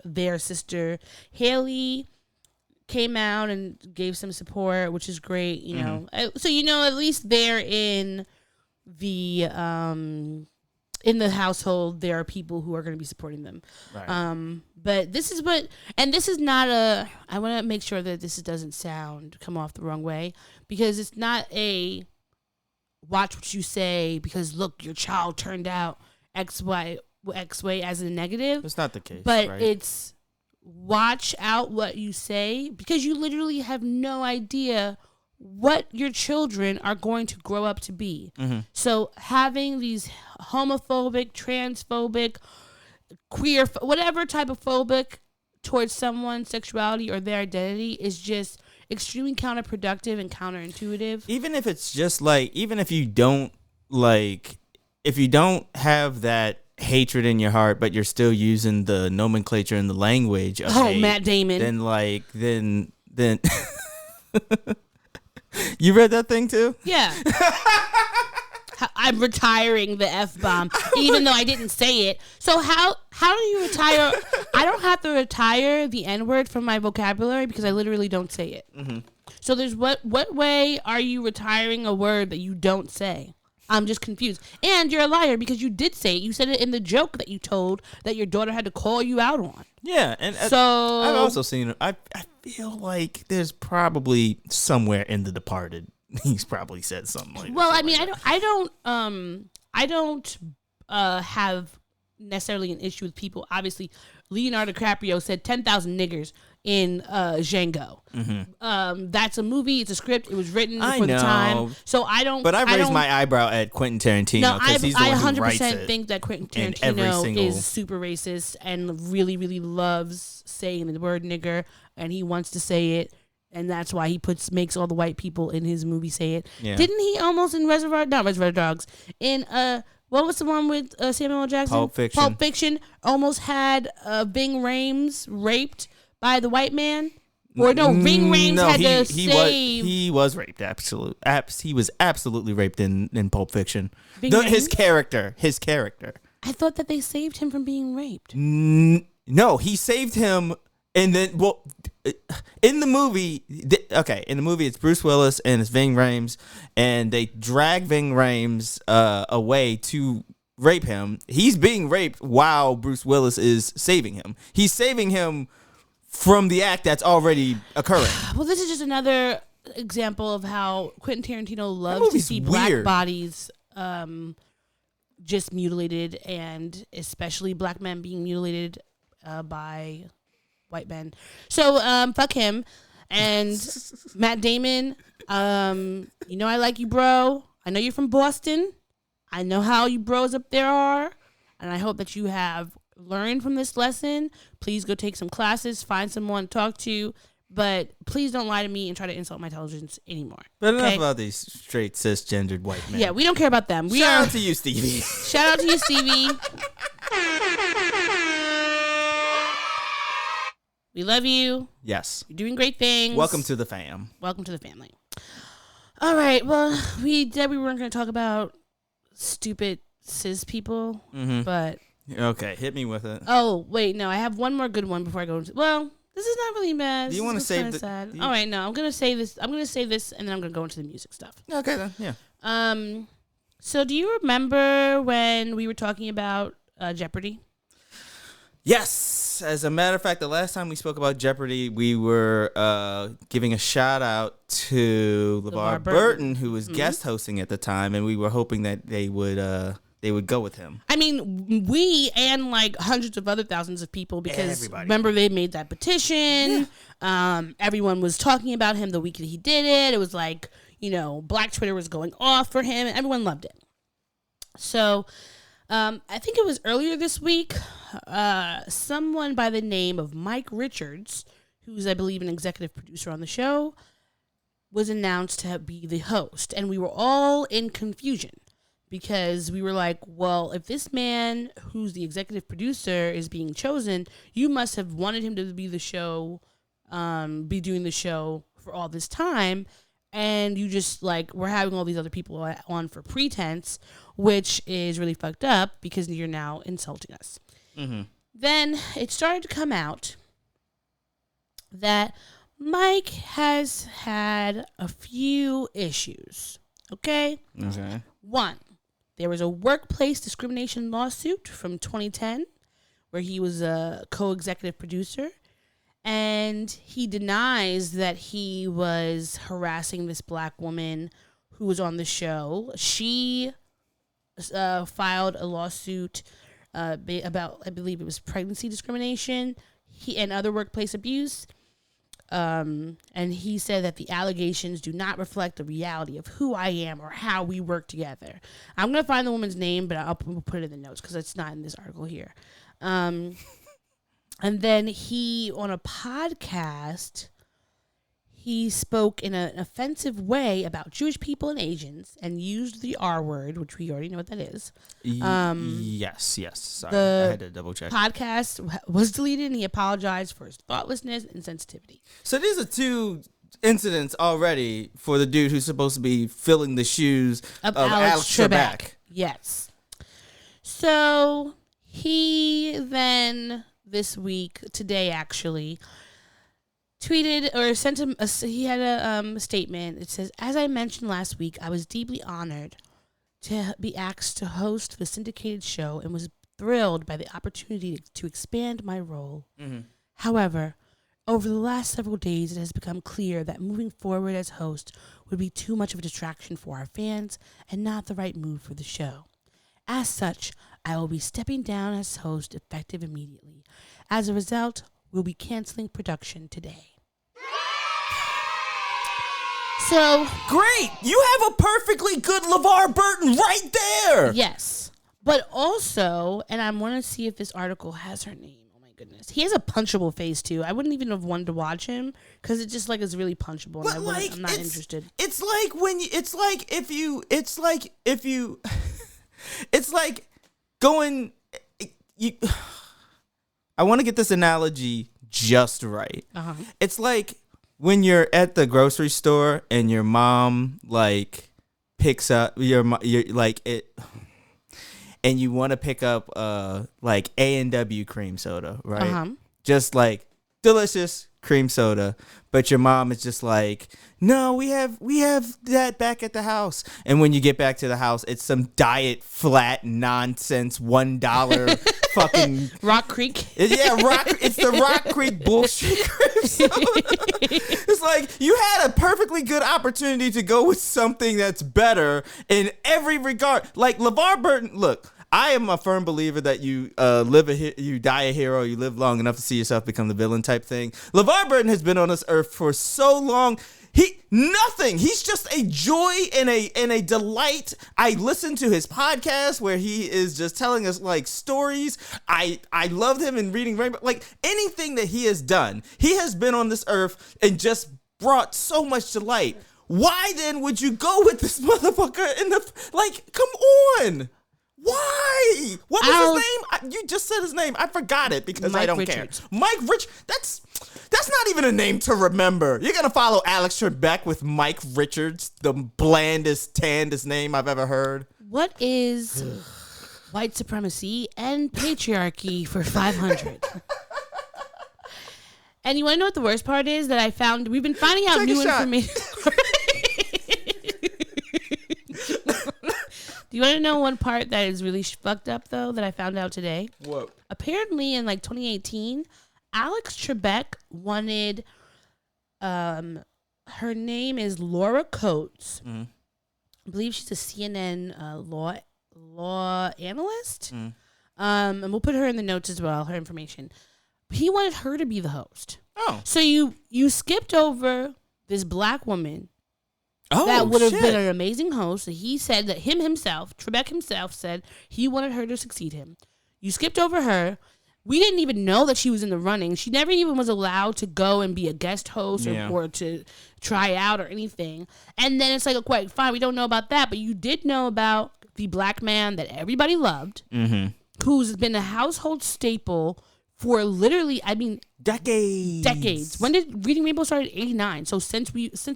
Their sister Haley came out and gave some support, which is great. You know, so at least they're in the household. There are people who are going to be supporting them. Right. But this is not I want to make sure that this doesn't come off the wrong way, because it's not a watch what you say because look, your child turned out X way as a negative. It's not the case, but right? It's watch out what you say, because you literally have no idea what your children are going to grow up to be. So having these homophobic, transphobic, queer, whatever type of phobic towards someone's sexuality or their identity is just extremely counterproductive and counterintuitive. Even if it's just like, even if you don't have that hatred in your heart, but you're still using the nomenclature and the language of hate, Matt Damon. Then you read that thing too? Yeah. I'm retiring the F-bomb, even though I didn't say it. So how do you retire? I don't have to retire the N-word from my vocabulary because I literally don't say it. So there's what way are you retiring a word that you don't say? I'm just confused. And you're a liar because you did say it. You said it in the joke that you told that your daughter had to call you out on. Yeah, and so I've also seen. I feel like there's probably somewhere in The Departed he's probably said something like. Well, I mean, I don't have necessarily an issue with people. Obviously, Leonardo DiCaprio said 10,000 niggers in Django. That's a movie. It's a script. It was written for the time. So I don't. But I raised my eyebrow at Quentin Tarantino because he's the one who writes it. 100% think that Quentin Tarantino is super racist and really, really loves saying the word nigger, and he wants to say it. And that's why he makes all the white people in his movie say it. Yeah. Didn't he almost in Reservoir Dogs? In what was the one with Samuel L. Jackson? Pulp Fiction almost had Ving Rhames raped by the white man. Or no, Ving Rhames had to save. He was raped. Absolutely, he was absolutely raped in Pulp Fiction. His character. I thought that they saved him from being raped. No, he saved him. And then, in the movie, it's Bruce Willis and it's Ving Rhames, and they drag Ving Rhames away to rape him. He's being raped while Bruce Willis is saving him. He's saving him from the act that's already occurring. Well, this is just another example of how Quentin Tarantino loves to movie's see black weird. bodies just mutilated, and especially black men being mutilated by white men. So fuck him. And Matt Damon, you know I like you, bro. I know you're from Boston. I know how you bros up there are. And I hope that you have learned from this lesson. Please go take some classes, find someone to talk to. But please don't lie to me and try to insult my intelligence anymore. But enough okay? about these straight cisgendered white men. Yeah, we don't care about them. Shout out to you, Stevie. Shout out to you, Stevie. We love you. Yes. You're doing great things. Welcome to the fam. Welcome to the family. All right. Well, we weren't going to talk about stupid cis people, but Okay, hit me with it. oh wait, no, I have one more good one before I go into. Well, this is not really bad. Do you want to save the? sad. do you- All right, no, I'm gonna say this. I'm gonna say this, and then I'm gonna go into the music stuff. Okay then. Yeah. So do you remember when we were talking about Jeopardy? Yes. As a matter of fact, the last time we spoke about Jeopardy, we were giving a shout out to LeVar Burton, who was guest hosting at the time, and we were hoping that they would go with him. I mean, we and like hundreds of other thousands of people, because Everybody. remember they made that petition. Everyone was talking about him the week that he did it. It was like, Black Twitter was going off for him, and everyone loved it. So I think it was earlier this week, someone by the name of Mike Richards, who's, I believe, an executive producer on the show, was announced to be the host. And we were all in confusion because we were like, well, if this man who's the executive producer is being chosen, you must have wanted him to be the show, be doing the show for all this time. And you just we're having all these other people on for pretense, which is really fucked up because you're now insulting us. Mm-hmm. Then it started to come out that Mike has had a few issues. Okay? Okay. One, there was a workplace discrimination lawsuit from 2010 where he was a co-executive producer. And he denies that he was harassing this black woman who was on the show. She filed a lawsuit about, I believe it was pregnancy discrimination and other workplace abuse. And he said that the allegations do not reflect the reality of who I am or how we work together. I'm going to find the woman's name, but I'll put it in the notes because it's not in this article here. And then he, on a podcast, he spoke in an offensive way about Jewish people and Asians and used the R word, which we already know what that is. Yes. Sorry, the I had to double check. Podcast was deleted, and he apologized for his thoughtlessness and sensitivity. So these are two incidents already for the dude who's supposed to be filling the shoes of Alex Trebek. Yes. So he then this week, today actually, tweeted or sent him he had a statement. It says, "As I mentioned last week, I was deeply honored to be asked to host the syndicated show and was thrilled by the opportunity to expand my role. However, over the last several days, it has become clear that moving forward as host would be too much of a distraction for our fans and not the right move for the show. As such, I will be stepping down as host effective immediately. As a result, we'll be canceling production today." So Great! You have a perfectly good LeVar Burton right there! yes, but also, and I want to see if this article has her name. Oh my goodness, he has a punchable face too. I wouldn't even have wanted to watch him because it just is really punchable, and I'm not interested. It's like when you, it's like if you it's like going you I want to get this analogy just right. It's like when you're at the grocery store and your mom picks up your it, and you want to pick up A&W cream soda, right? Just delicious cream soda, but your mom is just like, no, we have that back at the house. And when you get back to the house, it's some diet flat nonsense $1 fucking Rock Creek. It's the Rock Creek bullshit cream soda. It's like you had a perfectly good opportunity to go with something that's better in every regard. Like LeVar Burton, look, I am a firm believer that you you die a hero, you live long enough to see yourself become the villain type thing. LeVar Burton has been on this earth for so long. He's just a joy and a delight. I listen to his podcast where he is just telling us like stories. I loved him in Reading Rainbow. Like anything that he has done, he has been on this earth and just brought so much delight. Why then would you go with this motherfucker in the like? Come on. Why? What was his name? You just said his name. I forgot it because Mike I don't Richards. care. Mike Rich. That's not even a name to remember. You're gonna follow Alex Trebek with Mike Richards, the blandest, tannedest name I've ever heard. What is white supremacy and patriarchy for 500? And you want to know what the worst part is that I found? We've been finding out new information. Do you want to know one part that is really fucked up, though, that I found out today? What? Apparently, in like 2018, Alex Trebek wanted, her name is Laura Coates. Mm-hmm. I believe she's a CNN law analyst. Mm-hmm. And we'll put her in the notes as well, her information. He wanted her to be the host. Oh. So you skipped over this black woman. Oh, that would have been an amazing host. He said that Trebek himself said he wanted her to succeed him. You skipped over her. We didn't even know that she was in the running. She never even was allowed to go and be a guest host or to try out or anything. And then it's like, quite fine, we don't know about that. But you did know about the black man that everybody loved, who's been a household staple for literally, I mean, decades. When did Reading Rainbow start? 89. So since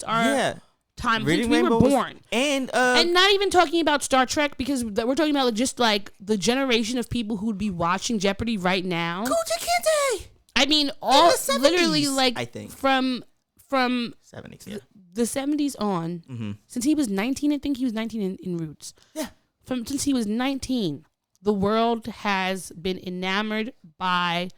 our time since we were born, and not even talking about Star Trek, because we're talking about just like the generation of people who would be watching Jeopardy right now. Kunta Kinte. I mean, literally like I think from 70s, the 70s on. Since he was 19, I think he was 19 in Roots. Yeah, since he was 19, the world has been enamored by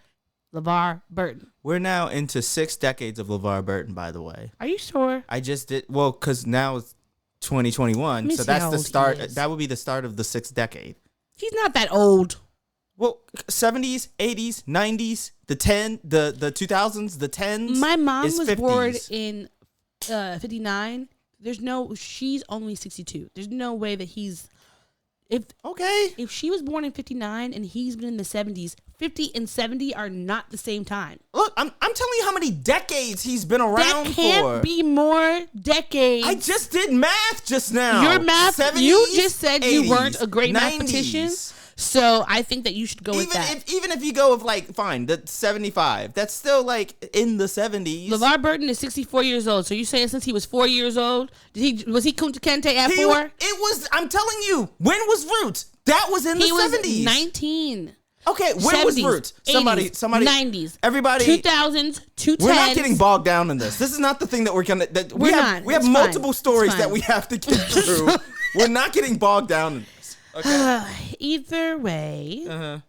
LeVar Burton. We're now into 6 decades of LeVar Burton, by the way. Are you sure? I just did, well, because now it's 2021, so that's the start. That would be the start of the 6th decade. He's not that old. Well, 70s, 80s, 90s, the 2000s, the 10s. My mom was 50s. born in 59. She's only 62. There's no way that he's... If she was born in 59 and he's been in the 70s, 50 and 70 are not the same time. Look, I'm telling you how many decades he's been around for. That can't be more decades. I just did math just now. Your math, 70s, you just said 80s, you weren't a great 90s. Mathematician. So I think that you should go with that. Even if you go with like, fine, the 75, that's still like in the 70s. LeVar Burton is 64 years old. So you're saying since he was 4 years old, was he Kunta Kinte at 4? I'm telling you, when was Roots? That was in the 70s. He was 19. Okay, when 70s, was Roots? Somebody, 90s, everybody, 2000s, 2010s. We're not getting bogged down in this. This is not the thing that we're gonna. We have multiple stories that we have to get through. We're not getting bogged down in this. Okay. Either way.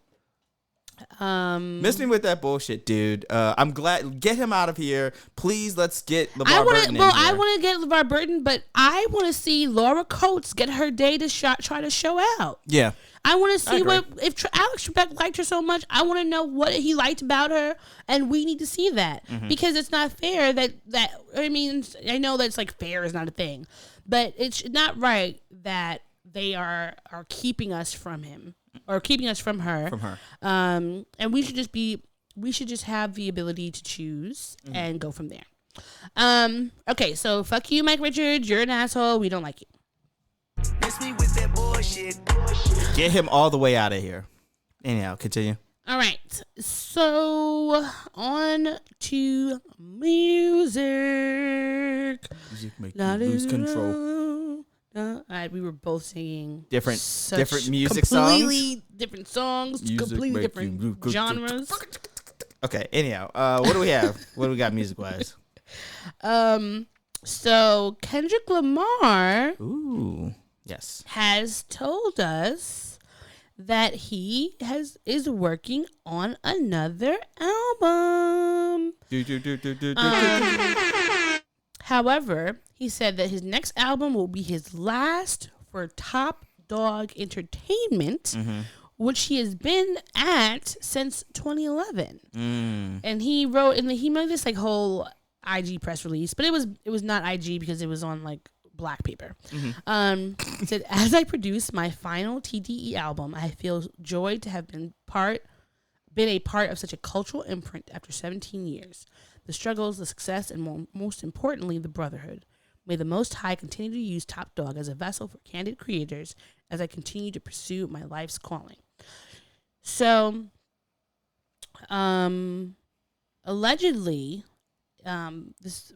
Miss me with that bullshit, dude. I'm glad. Get him out of here, please. Let's get LeVar Burton in here. I want to get LeVar Burton, but I want to see Laura Coates get her day to try to show out. Yeah. I want to see if Alex Trebek liked her so much. I want to know what he liked about her, and we need to see that because it's not fair that I mean, I know that's like fair is not a thing, but it's not right that they are keeping us from him or keeping us from her. And we should just have the ability to choose and go from there. Okay, so fuck you, Mike Richards. You're an asshole. We don't like you. Miss me with that bullshit. Get him all the way out of here. Anyhow, continue. All right. So on to music. Music make you lose control. We were both singing different music songs. Completely different songs, completely different genres. Okay. Anyhow, what do we have? What do we got music wise? So Kendrick Lamar Ooh. Yes. has told us that he is working on another album. However, he said that his next album will be his last for Top Dog Entertainment, which he has been at since 2011. And he made this like whole IG press release, but it was not IG because it was on like black paper. It said, as I produce my final TDE album, I feel joy to have been a part of such a cultural imprint after 17 years. The struggles, the success, and most importantly, the brotherhood. May the Most High continue to use Top Dog as a vessel for candid creators as I continue to pursue my life's calling. So, allegedly, this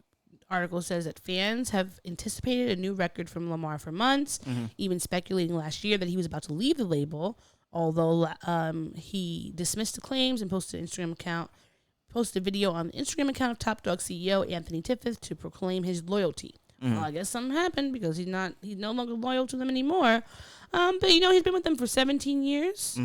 article says that fans have anticipated a new record from Lamar for months, even speculating last year that he was about to leave the label, although he dismissed the claims and posted a video on the Instagram account of Top Dog CEO Anthony Tiffith to proclaim his loyalty. Well, I guess something happened because he's no longer loyal to them anymore. But he's been with them for 17 years.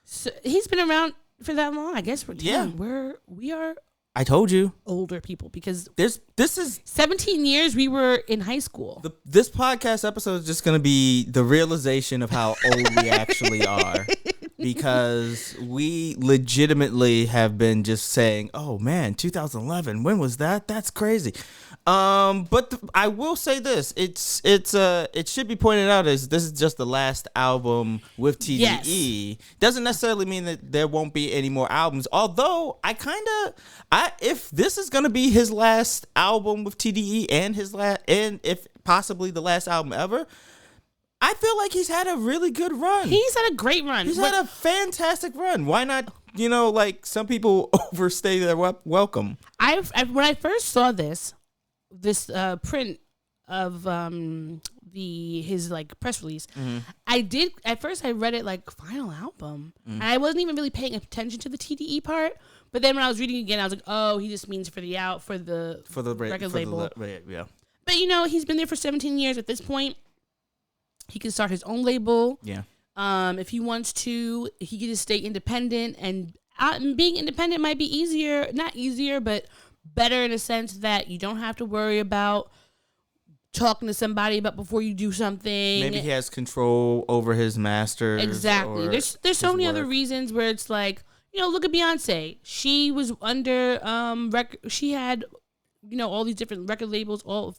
So he's been around for that long. I guess we are. I told you. Older people, because this is 17 years we were in high school. This podcast episode is just going to be the realization of how old we actually are, because we legitimately have been just saying, "Oh man, 2011, when was that? That's crazy." But I will say this: it should be pointed out as this is just the last album with TDE. Yes. Doesn't necessarily mean that there won't be any more albums. Although if this is gonna be his last album with TDE and if possibly the last album ever, I feel like he's had a really good run. He's had a great run. He's had a fantastic run. Why not? Like some people overstay their welcome. When I first saw this print of his like press release, I did at first I read it like final album, and I wasn't even really paying attention to the TDE part. But then when I was reading again, I was like, oh, he just means for the record label. Yeah. But he's been there for 17 years. At this point, he can start his own label. Yeah. If he wants to, he can just stay independent, and being independent might be easier. Not easier, but better in a sense that you don't have to worry about talking to somebody about before you do something. Maybe he has control over his masters. Exactly. There's so many other reasons where it's like, look at Beyonce. She was under she had all these different record labels all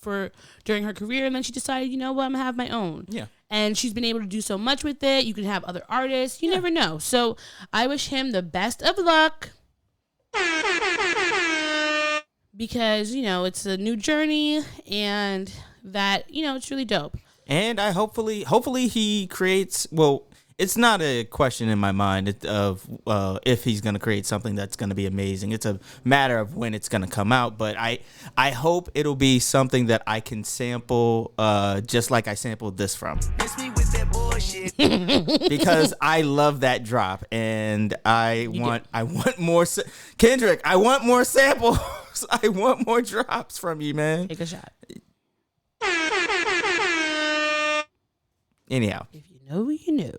during her career, and then she decided, what, I'm gonna have my own. Yeah. And she's been able to do so much with it. You can have other artists. You never know. So I wish him the best of luck. Because, it's a new journey, and that, it's really dope. And hopefully he creates, well, it's not a question in my mind of if he's going to create something that's going to be amazing. It's a matter of when it's going to come out. But I hope it'll be something that I can sample just like I sampled this from. Miss me with that bullshit. Because I love that drop, and I want more. Kendrick, I want more samples. I want more drops from you, man. Take a shot. Anyhow. If you know, you know.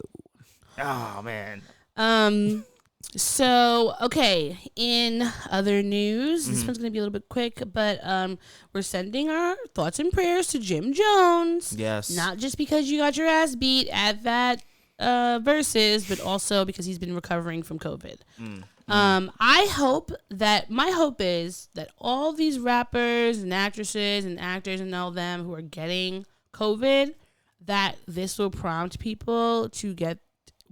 Oh, man. So, okay, in other news, this one's going to be a little bit quick, but we're sending our thoughts and prayers to Jim Jones. Yes. Not just because you got your ass beat at that versus, but also because he's been recovering from COVID. My hope is that all these rappers and actresses and actors and all them who are getting COVID, that this will prompt people to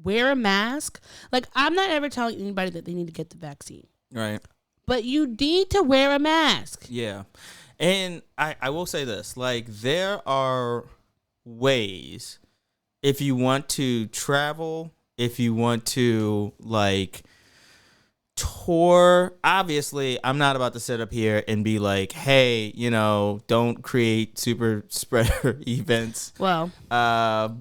wear a mask. Like, I'm not ever telling anybody that they need to get the vaccine. Right. But you need to wear a mask. Yeah. And I will say this, like, there are ways, if you want to travel, if you want to, like, poor, obviously, I'm not about to sit up here and be like, hey, don't create super spreader events. Well,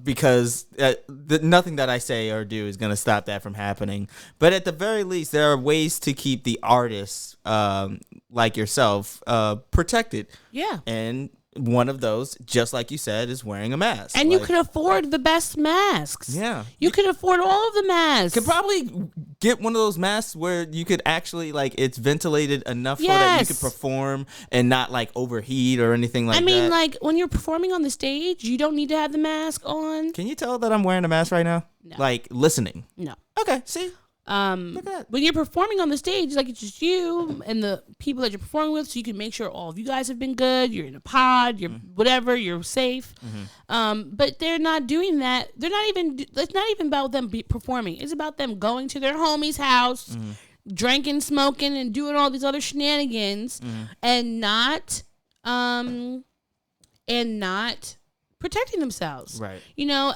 because nothing that I say or do is going to stop that from happening. But at the very least, there are ways to keep the artists like yourself protected. yeah. And one of those, just like you said, is wearing a mask. And you can afford the best masks. Yeah. You can afford all of the masks. Could probably get one of those masks where you could actually, like, it's ventilated enough so that you could perform and not, like, overheat or anything like that. I mean, like, when you're performing on the stage, you don't need to have the mask on. Can you tell that I'm wearing a mask right now? No. Like, listening. No. Okay, see? Look at that. When you're performing on the stage, like, it's just you and the people that you're performing with, so you can make sure all of you guys have been good. You're in a pod, you're whatever, you're safe. But they're not doing that. They're not even. It's not even about them performing. It's about them going to their homie's house, drinking, smoking, and doing all these other shenanigans, and not protecting themselves. Right.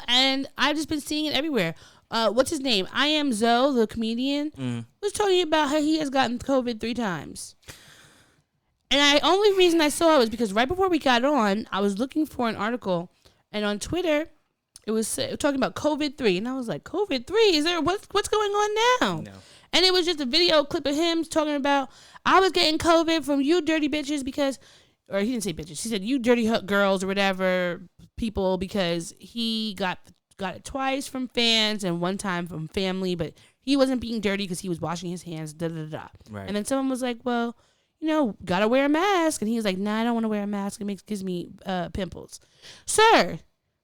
And I've just been seeing it everywhere. What's his name? I Am Zoe, the comedian, was talking about how he has gotten COVID 3 times. And the only reason I saw it was because right before we got on, I was looking for an article, and on Twitter, it was talking about COVID 3, and I was like, COVID 3? Is there what's going on now? No. And it was just a video clip of him talking about, I was getting COVID from you dirty bitches because, or he didn't say bitches, he said you dirty girls or whatever people, because he got it twice from fans and one time from family, but he wasn't being dirty because he was washing his hands, Right. And then someone was like, well, gotta wear a mask. And he was like, nah, I don't want to wear a mask. It gives me pimples. Sir,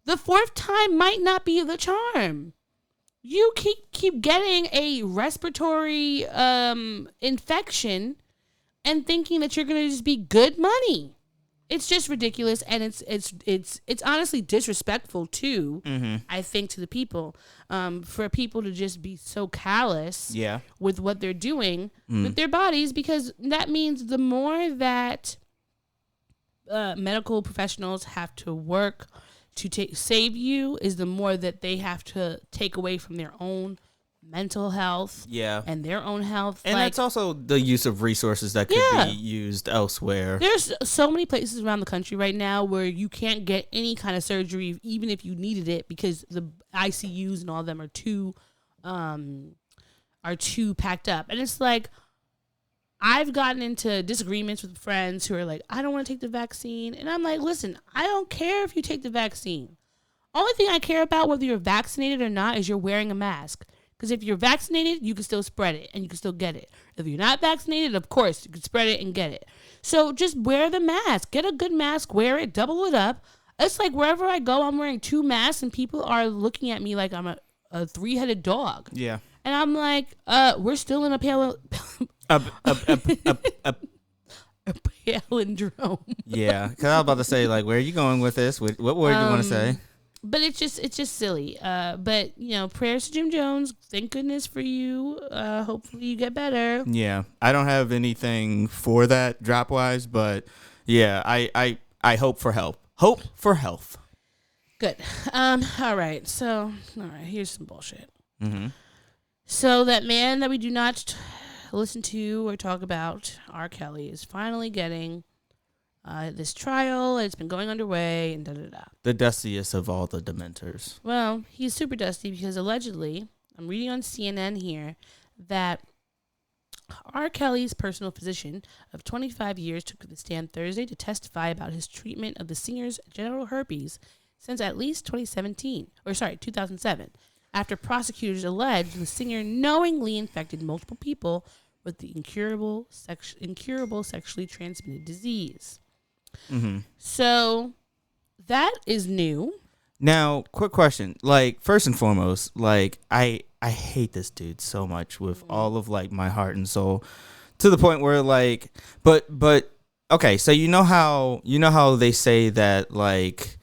the 4th time might not be the charm. You keep getting a respiratory infection and thinking that you're going to just be good money. It's just ridiculous, and it's honestly disrespectful too. I think, to the people, for people to just be so callous, with what they're doing with their bodies, because that means the more that medical professionals have to work to save you, is the more that they have to take away from their own mental health, and their own health, and that's also the use of resources that could be used elsewhere. There's so many places around the country right now where you can't get any kind of surgery, even if you needed it, because the ICUs and all of them are too packed up. And it's like, I've gotten into disagreements with friends who are like, I don't want to take the vaccine, and I'm like, listen, I don't care if you take the vaccine. Only thing I care about, whether you're vaccinated or not, is you're wearing a mask. Because if you're vaccinated, you can still spread it and you can still get it. If you're not vaccinated, of course, you can spread it and get it. So just wear the mask. Get a good mask, wear it, double it up. It's like wherever I go, I'm wearing 2 masks and people are looking at me like I'm a 3-headed dog. Yeah. And I'm like, we're still in a palindrome. Yeah. Because I was about to say, like, where are you going with this? What word do you want to say? But it's just silly. But prayers to Jim Jones. Thank goodness for you. Hopefully you get better. Yeah, I don't have anything for that drop wise, but yeah, I hope for help. Hope for health. Good. All right. So, here's some bullshit. So that man that we do not listen to or talk about, R. Kelly, is finally getting this trial. It's been going underway, and The dustiest of all the dementors. Well, he's super dusty because allegedly, I'm reading on CNN here, that R. Kelly's personal physician of 25 years took the stand Thursday to testify about his treatment of the singer's genital herpes since at least 2007, after prosecutors alleged the singer knowingly infected multiple people with the incurable sexually transmitted disease. So that is new. Now, quick question. Like, first and foremost, like, I hate this dude so much with all of, like, my heart and soul, to the point where, like, but okay, so you know how they say that, like,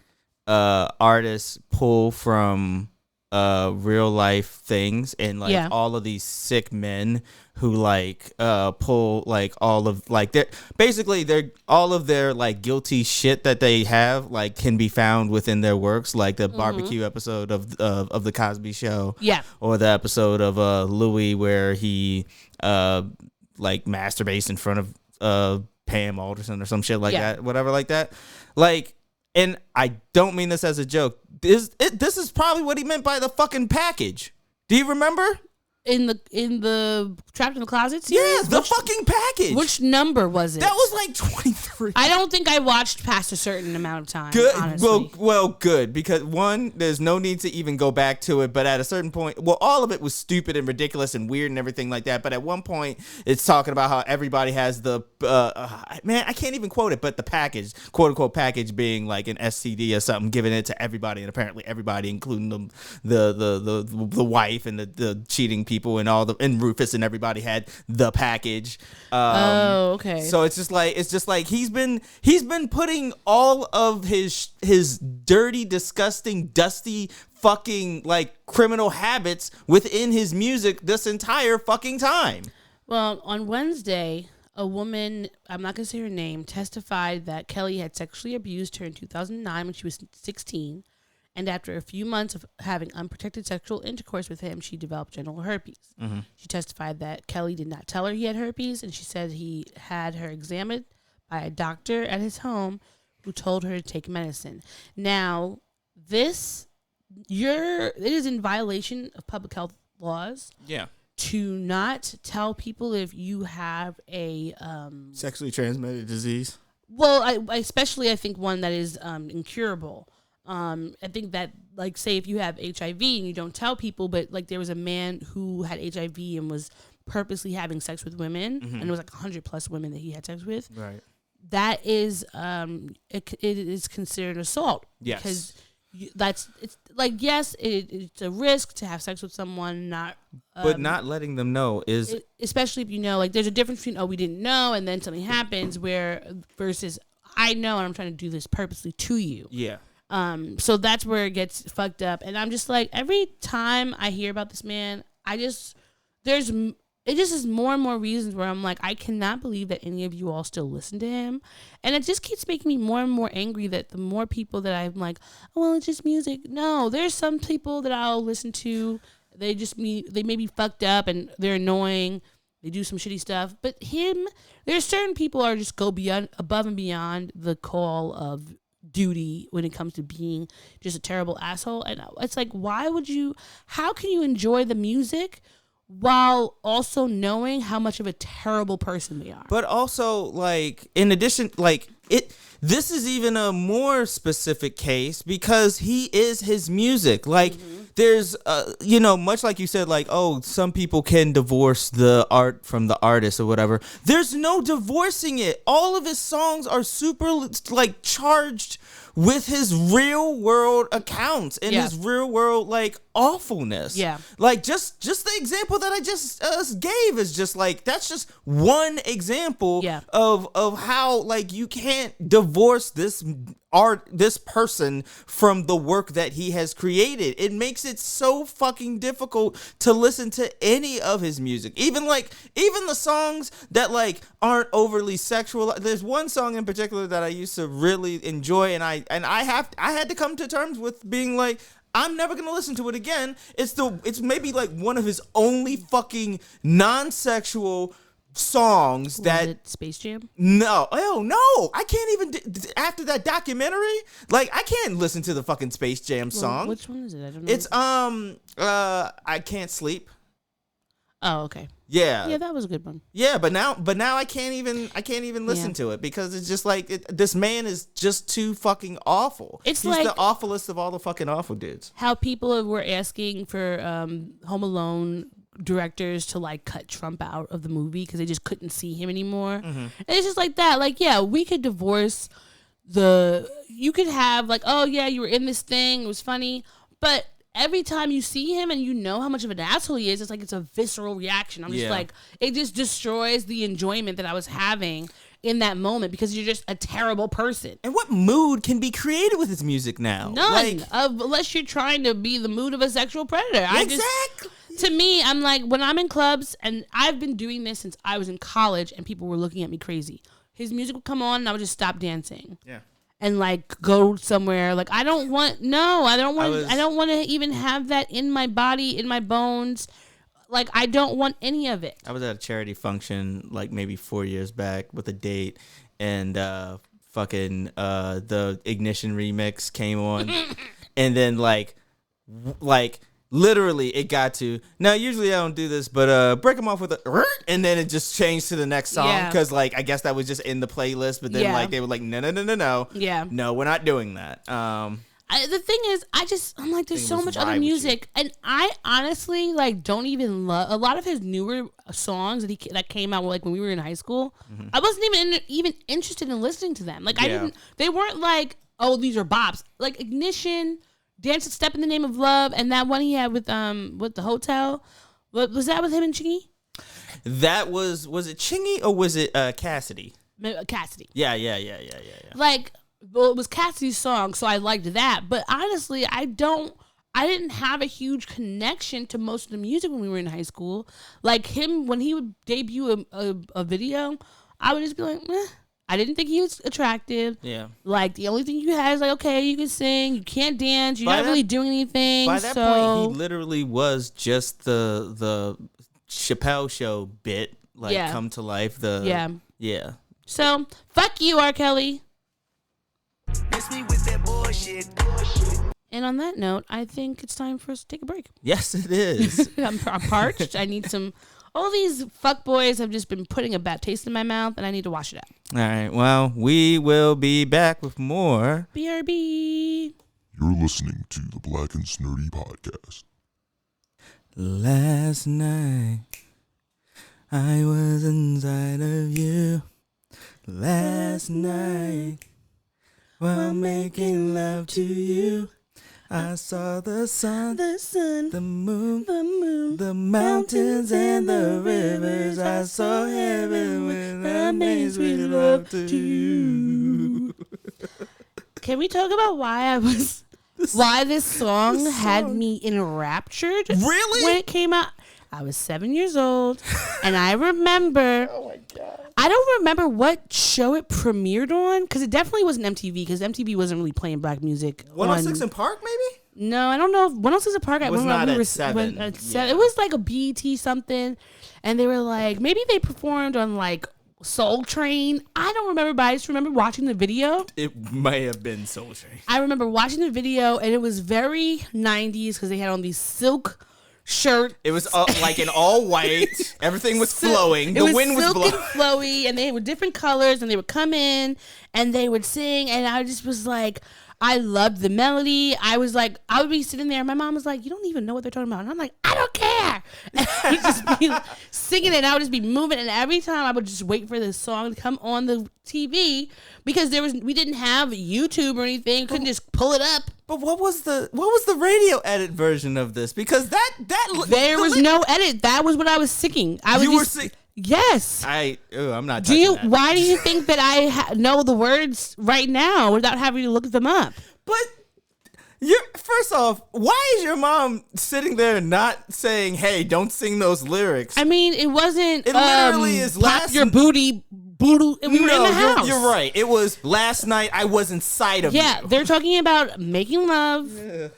artists pull from real life things and like Yeah. all of these sick men who like pull like all of like they're all of their like guilty shit that they have like can be found within their works, like the barbecue episode of the Cosby Show, Yeah. or the episode of Louis where he like masturbates in front of Pam Alderson or some shit like that, whatever like that, like. And I don't mean this as a joke. This is probably what he meant by the fucking package. Do you remember? In the Trapped in the Closet Yeah, series? the fucking package. Which number was it? That was like 23. I don't think I watched past a certain amount of time. Good. Honestly. Well, good, because one, there's no need to even go back to it. But at a certain point, well, all of it was stupid and ridiculous and weird and everything like that. But at one point, it's talking about how everybody has the man, I can't even quote it, but the package, quote unquote package, being like an STD or something, giving it to everybody, and apparently everybody, including the wife and the cheating people and Rufus and everybody had the package. Okay. So it's just like he's been putting all of his dirty, disgusting, dusty, fucking like criminal habits within his music this entire fucking time. Well, on Wednesday, a woman, I'm not going to say her name, testified that Kelly had sexually abused her in 2009 when she was 16. And after a few months of having unprotected sexual intercourse with him, she developed genital herpes. Mm-hmm. She testified that Kelly did not tell her he had herpes, and she said he had her examined by a doctor at his home who told her to take medicine. Now, it is in violation of public health laws. Yeah. To not tell people if you have a Sexually transmitted disease. well, I especially I think one that is incurable. I think that, like, say if you have HIV and you don't tell people, but like there was a man who had HIV and was purposely having sex with women, and it was like 100+ women that he had sex with. Right. That is it is considered assault. Yes. Because it's like, yes, it's a risk to have sex with someone, But not letting them know is especially if you know, like, there's a difference between we didn't know and then something happens versus I know and I'm trying to do this purposely to you. yeah. So that's where it gets fucked up. And I'm just like, every time I hear about this man, it just is more and more reasons where I'm like, I cannot believe that any of you all still listen to him. And it just keeps making me more and more angry that the more people that I'm like, oh, well, it's just music. No, there's some people that I'll listen to. They may be fucked up and they're annoying. They do some shitty stuff. But there's certain people are just go above and beyond the call of duty when it comes to being just a terrible asshole. And it's like, how can you enjoy the music while also knowing how much of a terrible person they are? But also, like, in addition, like, this is even a more specific case because he is his music. Like, there's, much like you said, like, oh, some people can divorce the art from the artist or whatever. There's no divorcing it. All of his songs are super, like, charged with his real world accounts and his real world, like, awfulness. Yeah. Like, just the example that I just gave is just like, that's just one example of how, like, you can't divorce this person from the work that he has created. It makes it so fucking difficult to listen to any of his music. Even the songs that, like, aren't overly sexual. There's one song in particular that I used to really enjoy, and I had to come to terms with being like, I'm never gonna listen to it again. It's maybe like one of his only fucking non-sexual songs. Was it Space Jam? No, I can't even, after that documentary, like, I can't listen to the fucking Space Jam song. Which one is it? I don't know. It's I Can't Sleep. Oh, okay. Yeah, that was a good one. Yeah, but now I can't even listen to it because it's just like this man is just too fucking awful. He's like the awfulest of all the fucking awful dudes. How people were asking for Home Alone directors to, like, cut Trump out of the movie because they just couldn't see him anymore. And it's just like that. Like, yeah, we could divorce you could have, like, oh yeah, you were in this thing, it was funny, but every time you see him and you know how much of an asshole he is, it's like it's a visceral reaction. I'm just like, it just destroys the enjoyment that I was having. in that moment because you're just a terrible person. And what mood can be created with his music now? None, unless you're trying to be the mood of a sexual predator. Exactly. To me, I'm like, when I'm in clubs, and I've been doing this since I was in college, and people were looking at me crazy. His music would come on, and I would just stop dancing. Yeah. And like go somewhere. Like I don't want to even have that in my body, in my bones. Like I don't want any of it. I was at a charity function like maybe 4 years back with a date, and the Ignition remix came on, and then like literally it got to, now usually I don't do this, but break them off with a, and then it just changed to the next song because like I guess that was just in the playlist, but then like they were like no, we're not doing that. The thing is, I'm like, there's so much other music, and I honestly like don't even love a lot of his newer songs that came out like when we were in high school. Mm-hmm. I wasn't even interested in listening to them. Like they weren't like, oh, these are bops. Like Ignition, Dance a Step in the Name of Love, and that one he had with the hotel. What was that with him and Chingy? That was it Chingy or was it Cassidy? Cassidy. Yeah. Like, well, it was Cassidy's song, so I liked that. But honestly, I didn't have a huge connection to most of the music when we were in high school. Like him, when he would debut a video, I would just be like, meh. I didn't think he was attractive. Yeah. Like, the only thing you had is like, okay, you can sing, you can't dance, you're not really doing anything. By that point, he literally was just the Chappelle Show bit, like, come to life. Yeah. So, fuck you, R. Kelly. Miss me with that bullshit. And on that note, I think it's time for us to take a break. Yes, it is. I'm parched. I need some... All these fuckboys have just been putting a bad taste in my mouth, and I need to wash it out. All right. Well, we will be back with more. BRB. You're listening to the Black and Snurdy Podcast. Last night, I was inside of you. Last night, while making love to you, I saw the sun, the moon, the mountains and the rivers. I saw heaven when I made sweet love to you. Can we talk about why this song had me enraptured? Really? When it came out, I was 7 years old, and I remember. Oh my god! I don't remember what show it premiered on because it definitely wasn't MTV because MTV wasn't really playing black music. 106 in Park, maybe? No, I don't know if 106 in Park. Was not at 7. Yeah. It was like a BET something, and they were like maybe they performed on like Soul Train. I don't remember, but I just remember watching the video. It may have been Soul Train. I remember watching the video, and it was very 90s because they had on these silk shirt. It was like in all white. Everything was flowing. The wind was blowing. It was silk and flowy, and they were different colors, and they would come in, and they would sing, and I just was like, I loved the melody. I was like, I would be sitting there, and my mom was like, you don't even know what they're talking about. And I'm like, I don't care. And I would just be singing it, and I would just be moving, and every time I would just wait for this song to come on the TV because we didn't have YouTube or anything. Couldn't just pull it up. But what was the radio edit version of this? Because there was no edit. That was what I was singing. You were singing. Yes. I'm not. That. Why do you think that I know the words right now without having to look them up? But first off, why is your mom sitting there not saying, "Hey, don't sing those lyrics"? I mean, it wasn't. It literally is pop your booty. We were in the house. You're right. It was last night. I was inside of you. Yeah, they're talking about making love. Yeah.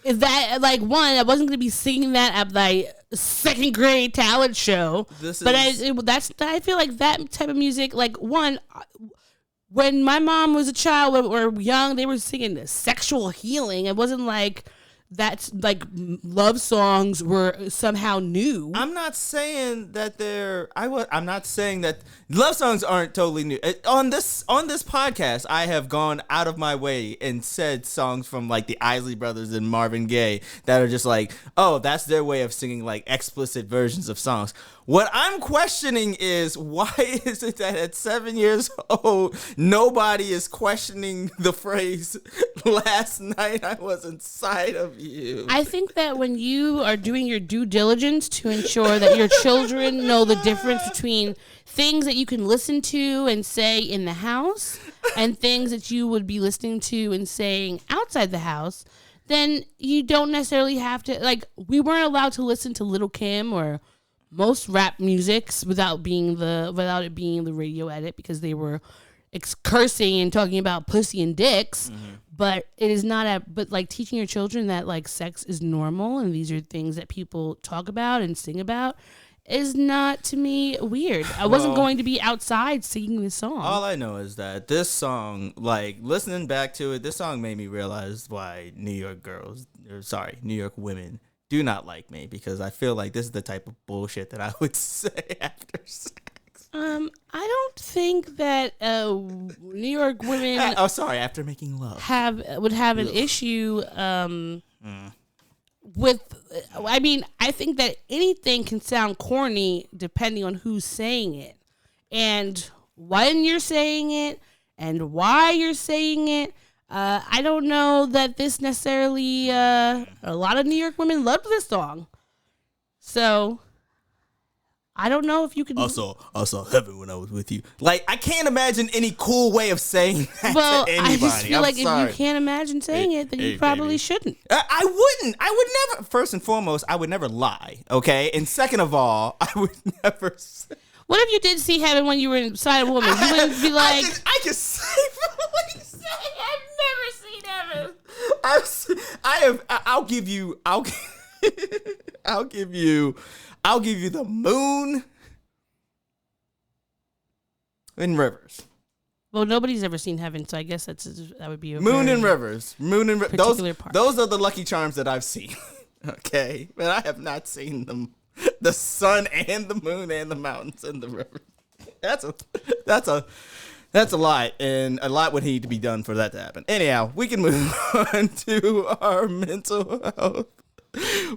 Is that like one? I wasn't going to be singing that at like second grade talent show. I feel like that type of music. Like one, when my mom was a child or young, they were singing sexual healing. It wasn't like that's like love songs were somehow new. I'm not saying that I'm not saying that love songs aren't totally new. On this podcast, I have gone out of my way and said songs from like the Isley Brothers and Marvin Gaye that are just like, oh, that's their way of singing like explicit versions of songs. What I'm questioning is why is it that at 7 years old, nobody is questioning the phrase, last night I was inside of love you. I think that when you are doing your due diligence to ensure that your children know the difference between things that you can listen to and say in the house and things that you would be listening to and saying outside the house, then you don't necessarily have to, like, we weren't allowed to listen to Little Kim or most rap musics without it being the radio edit because they were cursing and talking about pussy and dicks. But it is not but like teaching your children that like sex is normal and these are things that people talk about and sing about is not, to me, weird. I wasn't going to be outside singing this song. All I know is that this song, like, listening back to it, this song made me realize why New York women do not like me, because I feel like this is the type of bullshit that I would say after sex. I don't think that New York women after making love would have an issue with. I mean, I think that anything can sound corny depending on who's saying it and when you're saying it and why you're saying it. I don't know that this necessarily. A lot of New York women loved this song, so. I don't know if you can. I saw heaven when I was with you. Like, I can't imagine any cool way of saying that well, to anybody. I just feel like sorry. if you can't imagine saying it, then you probably shouldn't. I wouldn't. I would never. First and foremost, I would never lie. Okay, and second of all, I would never. What if you did see heaven when you were inside a woman? You wouldn't be like, I can safely say I've never seen heaven. I'll give you the moon and rivers. well, nobody's ever seen heaven, so I guess that would be a Moon very and rivers. particular part. Those are the lucky charms that I've seen. Okay, but I have not seen them. The sun and the moon and the mountains and the river. That's a lot, and a lot would need to be done for that to happen. Anyhow, we can move on to our mental health,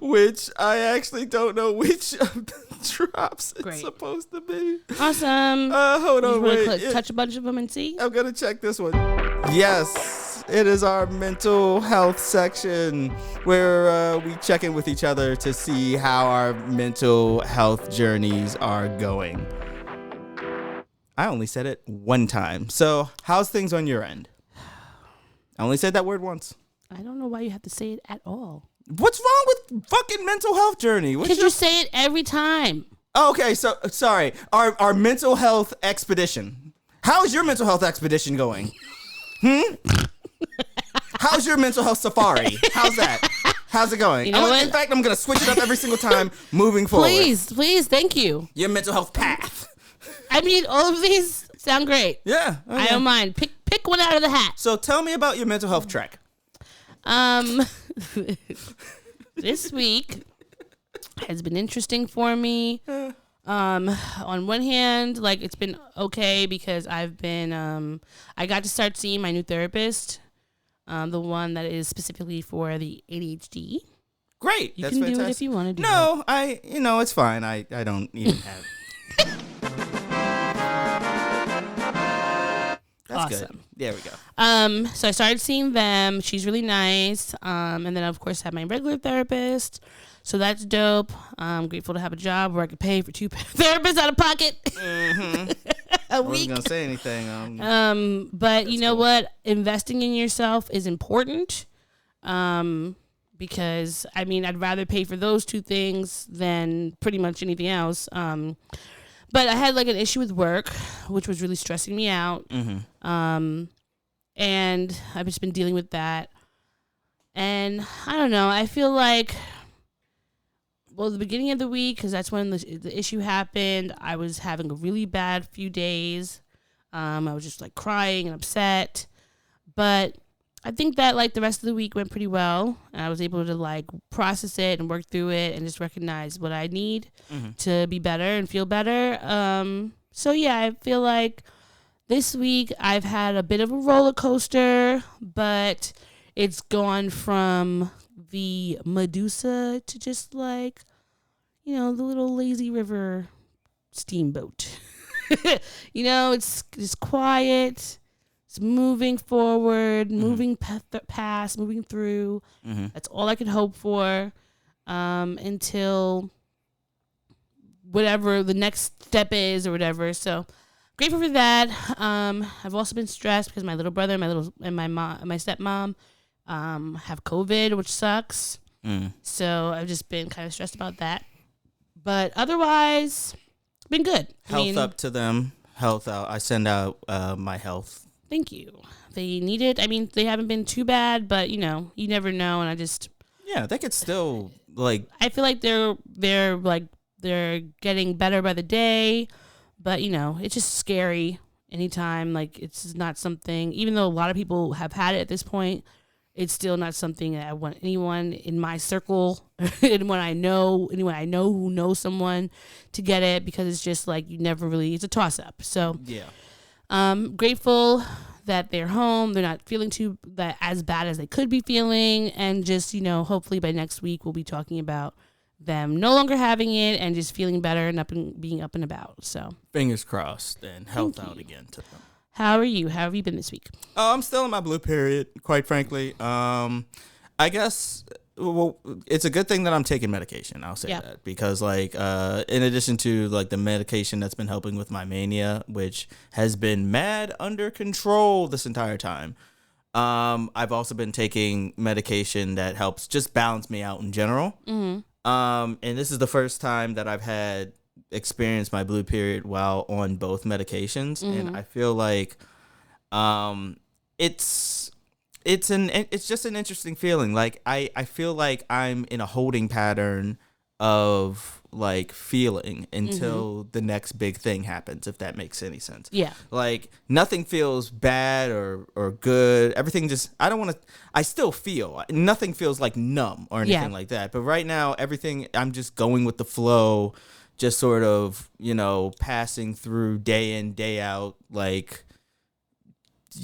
which I actually don't know which of the drops it's supposed to be. Awesome. Hold on, wait. Touch a bunch of them and see. I'm gonna check this one. Yes, it is our mental health section where we check in with each other to see how our mental health journeys are going. I only said it one time. So how's things on your end? I only said that word once. I don't know why you have to say it at all. What's wrong with fucking mental health journey? Because you say it every time. Oh, okay, so sorry. Our mental health expedition. How is your mental health expedition going? How's your mental health safari? How's that? How's it going? You know what? In fact, I'm going to switch it up every single time moving forward. Please, thank you. Your mental health path. I mean, all of these sound great. Yeah. Okay. I don't mind. Pick one out of the hat. So tell me about your mental health trek. This week has been interesting for me. On one hand, like, it's been okay because I've been I got to start seeing my new therapist, the one that is specifically for the ADHD. Great. You That's can fantastic. do it if you want to do it. No, it's fine. I don't even have. That's awesome. Good. There we go. So I started seeing them. She's really nice. And then of course have my regular therapist. So that's dope. I'm grateful to have a job where I can pay for 2 therapists out of pocket a I wasn't week. gonna say anything. But you know what? Investing in yourself is important. Because I mean, I'd rather pay for those 2 things than pretty much anything else. But I had like an issue with work, which was really stressing me out. And I've just been dealing with that. And I don't know. I feel like, well, the beginning of the week, because that's when the issue happened, I was having a really bad few days. I was just like crying and upset. But I think that like the rest of the week went pretty well. And I was able to like process it and work through it and just recognize what I need to be better and feel better. So yeah, I feel like this week I've had a bit of a roller coaster, but it's gone from the Medusa to just like, you know, the little lazy river steamboat. You know, it's just quiet. It's moving forward, moving past, moving through. That's all I can hope for until whatever the next step is or whatever. So grateful for that. I've also been stressed because my little brother and my stepmom have COVID, which sucks. So I've just been kind of stressed about that. But otherwise, been good. Health up to them. Health out. I send out my health. Thank you. They need it. I mean, they haven't been too bad, but you never know. And they could still like. I feel like they're getting better by the day, but it's just scary anytime. Like it's not something. Even though a lot of people have had it at this point, it's still not something that I want anyone in my circle, anyone I know who knows someone to get it, because it's just like it's a toss up. So yeah. Grateful that they're home. They're not feeling as bad as they could be feeling. And just, hopefully by next week, we'll be talking about them no longer having it and just feeling better and being up and about. So fingers crossed and health out again to them. How are you? How have you been this week? Oh, I'm still in my blue period, quite frankly. I guess it's a good thing that I'm taking medication. I'll say that because, in addition to the medication that's been helping with my mania, which has been mad under control this entire time, I've also been taking medication that helps just balance me out in general. And this is the first time that I've experienced my blue period while on both medications, and I feel like it's just an interesting feeling. Like I feel like I'm in a holding pattern of feeling until the next big thing happens, if that makes any sense. Yeah. Like nothing feels bad or good. Everything just, I still feel, nothing feels numb or anything like that. But right now, everything, I'm just going with the flow, just sort of, passing through day in, day out, like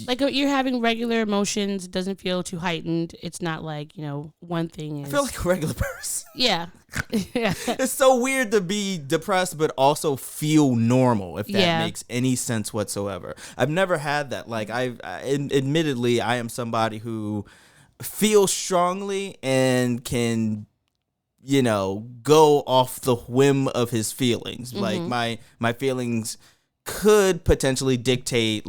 you're having regular emotions. It doesn't feel too heightened. It's not one thing is... I feel like a regular person. Yeah. Yeah. It's so weird to be depressed but also feel normal, if that makes any sense whatsoever. I've never had that. Admittedly, I am somebody who feels strongly and can go off the whim of his feelings. Like my feelings could potentially dictate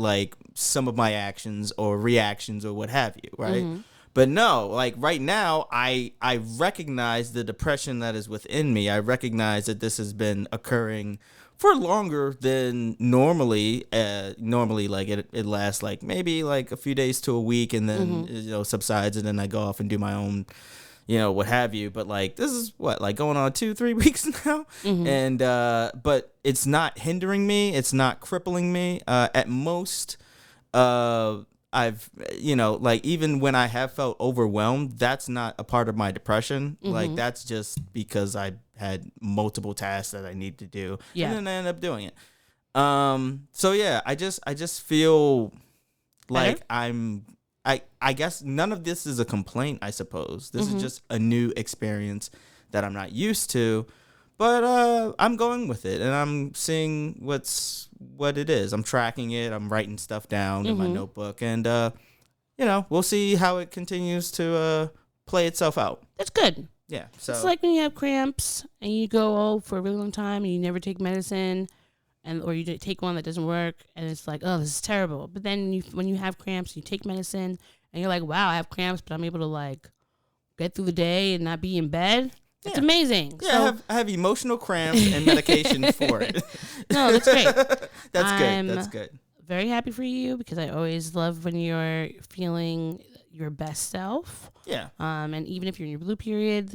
some of my actions or reactions or what have you, right? But no, right now, I recognize the depression that is within me. I recognize that this has been occurring for longer than normally. Normally, it lasts maybe a few days to a week, and then subsides, and then I go off and do my own, what have you. But this is what going on 2-3 weeks now, and but it's not hindering me. It's not crippling me. At most, I've, even when I have felt overwhelmed, that's not a part of my depression. That's just because I had multiple tasks that I need to do. Yeah. And then I end up doing it. So yeah, I just feel like I guess none of this is a complaint, I suppose. This is just a new experience that I'm not used to. But I'm going with it, and I'm seeing what it is. I'm tracking it. I'm writing stuff down in my notebook, and we'll see how it continues to play itself out. That's good. Yeah. So it's like when you have cramps and you go for a really long time and you never take medicine, or you take one that doesn't work, and it's like, oh, this is terrible. But then when you have cramps, you take medicine, and you're like, wow, I have cramps, but I'm able to get through the day and not be in bed. It's amazing. Yeah, so, I have emotional cramps and medication for it. No, that's great. That's good. Very happy for you, because I always love when you're feeling your best self. Yeah. And even if you're in your blue period,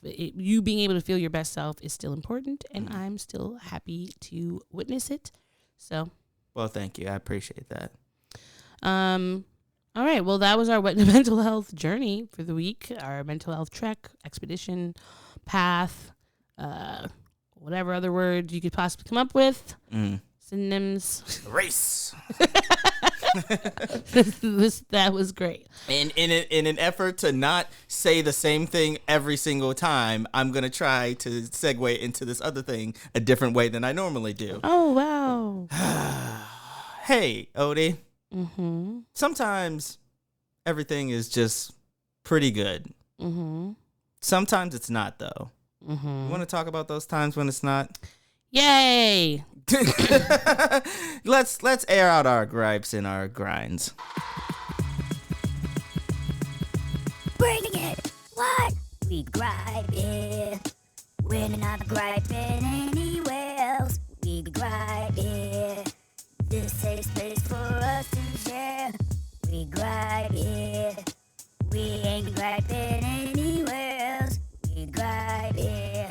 you being able to feel your best self is still important, and I'm still happy to witness it. So. Well, thank you. I appreciate that. All right. Well, that was our mental health journey for the week. Our mental health trek, expedition, path, whatever other words you could possibly come up with. Synonyms. Race. That was great. And in an effort to not say the same thing every single time, I'm gonna try to segue into this other thing a different way than I normally do. Oh wow. Hey, Odie. Mm-hmm. Sometimes everything is just pretty good. Mm-hmm. Sometimes it's not, though. Mm-hmm. You want to talk about those times when it's not? Yay! Let's air out our gripes and our grinds. Bringing it. What? We gripe it. We're not griping anywhere else. We gripe it. This safe space for us to share. We gripe it. We ain't griping anywhere else. We gripe it.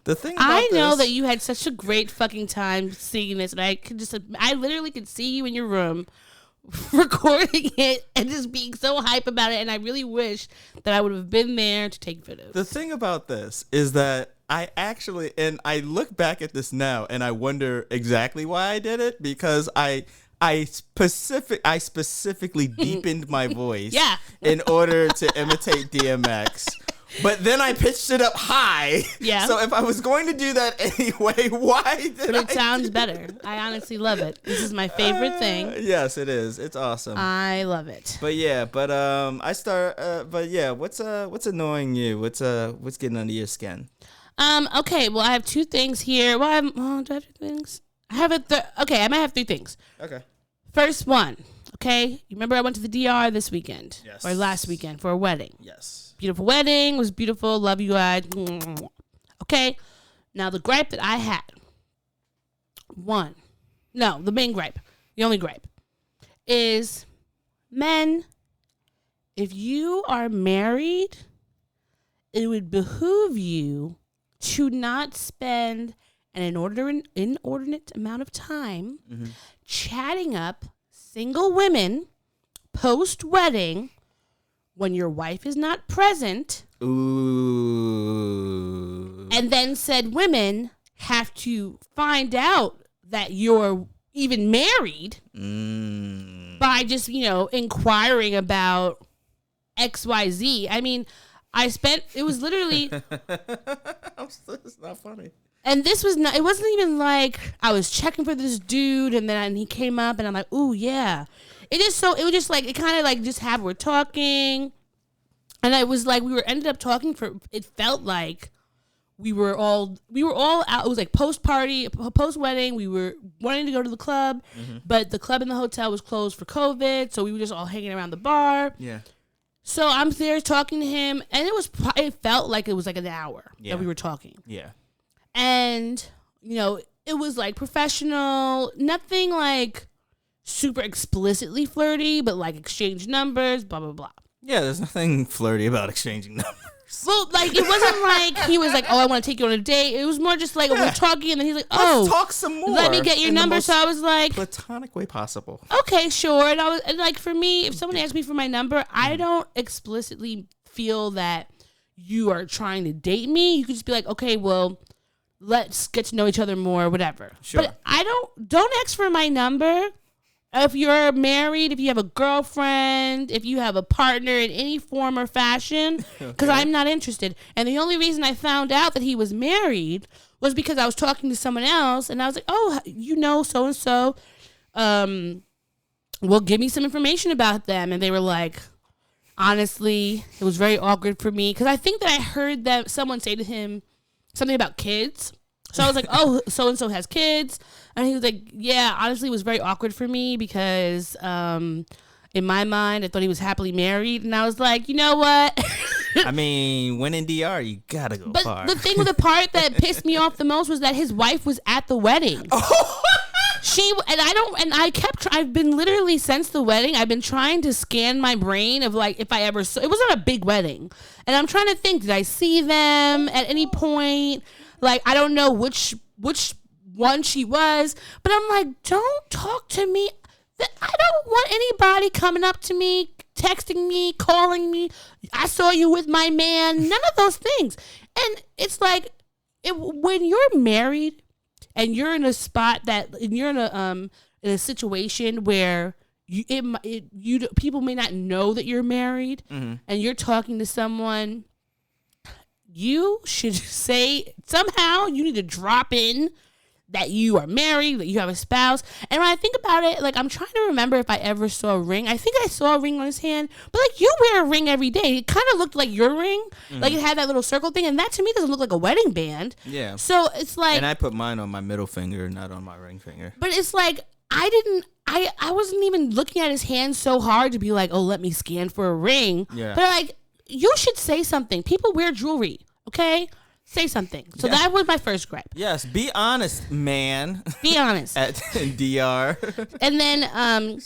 The thing about I know this- that you had such a great fucking time seeing this, and I literally could see you in your room recording it and just being so hype about it, and I really wish that I would have been there to take photos. The thing about this is that I actually, and I look back at this now and I wonder exactly why I did it, because I specifically deepened my voice Yeah. in order to imitate DMX. But then I pitched it up high. Yeah. So if I was going to do that anyway, why did But it I sounds do better. I honestly love it. This is my favorite thing. Yes, it is. It's awesome. I love it. But yeah, what's annoying you? What's getting under your skin? Okay, well, I have two things here. Well, do I have two things? I have okay, I might have three things. Okay. First one, okay? You remember I went to the DR this weekend? Yes. Or last weekend for a wedding. Yes. Beautiful wedding, was beautiful. Love you guys. Okay, now the gripe that I had. The main gripe, the only gripe, is men, if you are married, it would behoove you to not spend an inordinate amount of time chatting up single women post-wedding when your wife is not present. Ooh. And then said women have to find out that you're even married by just, inquiring about XYZ. I mean, it was literally... It's not funny. And this was not, it wasn't even like I was checking for this dude and then he came up and I'm like, ooh, yeah. It kind of like just have, we're talking. And I was like, ended up talking it felt like we were all out. It was like post-party, post-wedding. We were wanting to go to the club, but the club in the hotel was closed for COVID. So we were just all hanging around the bar. Yeah. So I'm there talking to him and it felt like it was like an hour that we were talking. Yeah. And, it was like professional, nothing like super explicitly flirty, but like exchange numbers, blah, blah, blah. Yeah, there's nothing flirty about exchanging numbers. Well, like, it wasn't like he was like, oh, I want to take you on a date. It was more just like, we're talking, and then he's like, oh. Let's talk some more. Let me get your in the number. most So I was like, platonic way possible. okay, sure. And like, for me, if someone asks me for my number, I don't explicitly feel that you are trying to date me. You could just be like, okay, well, let's get to know each other more, whatever. Sure. But I don't ask for my number. If you're married, if you have a girlfriend, if you have a partner in any form or fashion, because I'm not interested. And the only reason I found out that he was married was because I was talking to someone else, and I was like, oh, so-and-so. Well, give me some information about them. And they were like, honestly, it was very awkward for me, because I think that I heard someone say to him something about kids. So I was like, oh, so-and-so has kids. And he was like, yeah, honestly, it was very awkward for me because in my mind, I thought he was happily married. And I was like, you know what? I mean, when in DR, you gotta go far. But the thing with the part that pissed me off the most was that his wife was at the wedding. I've been literally since the wedding, I've been trying to scan my brain of like, if I ever saw, it wasn't a big wedding. And I'm trying to think, did I see them at any point? Like, I don't know which one she was, but I'm like, don't talk to me. I don't want anybody coming up to me, texting me, calling me. I saw you with my man. None of those things. And it's like, when you're married and you're in a spot you're in a situation where people may not know that you're married, and you're talking to someone, you should say somehow you need to drop in that you are married, that you have a spouse. And when I think about it, like, I'm trying to remember if I ever saw a ring. I think I saw a ring on his hand, but like, you wear a ring every day. It kind of looked like your ring. Like, it had that little circle thing, and that to me doesn't look like a wedding band. Yeah. So it's like, And I put mine on my middle finger, not on my ring finger. but it's like, I wasn't even looking at his hand so hard to be like, oh, let me scan for a ring. Yeah. But like, you should say something. People wear jewelry, okay? Say something. So that was my first gripe. Yes, be honest, man. Be honest. At DR. And then,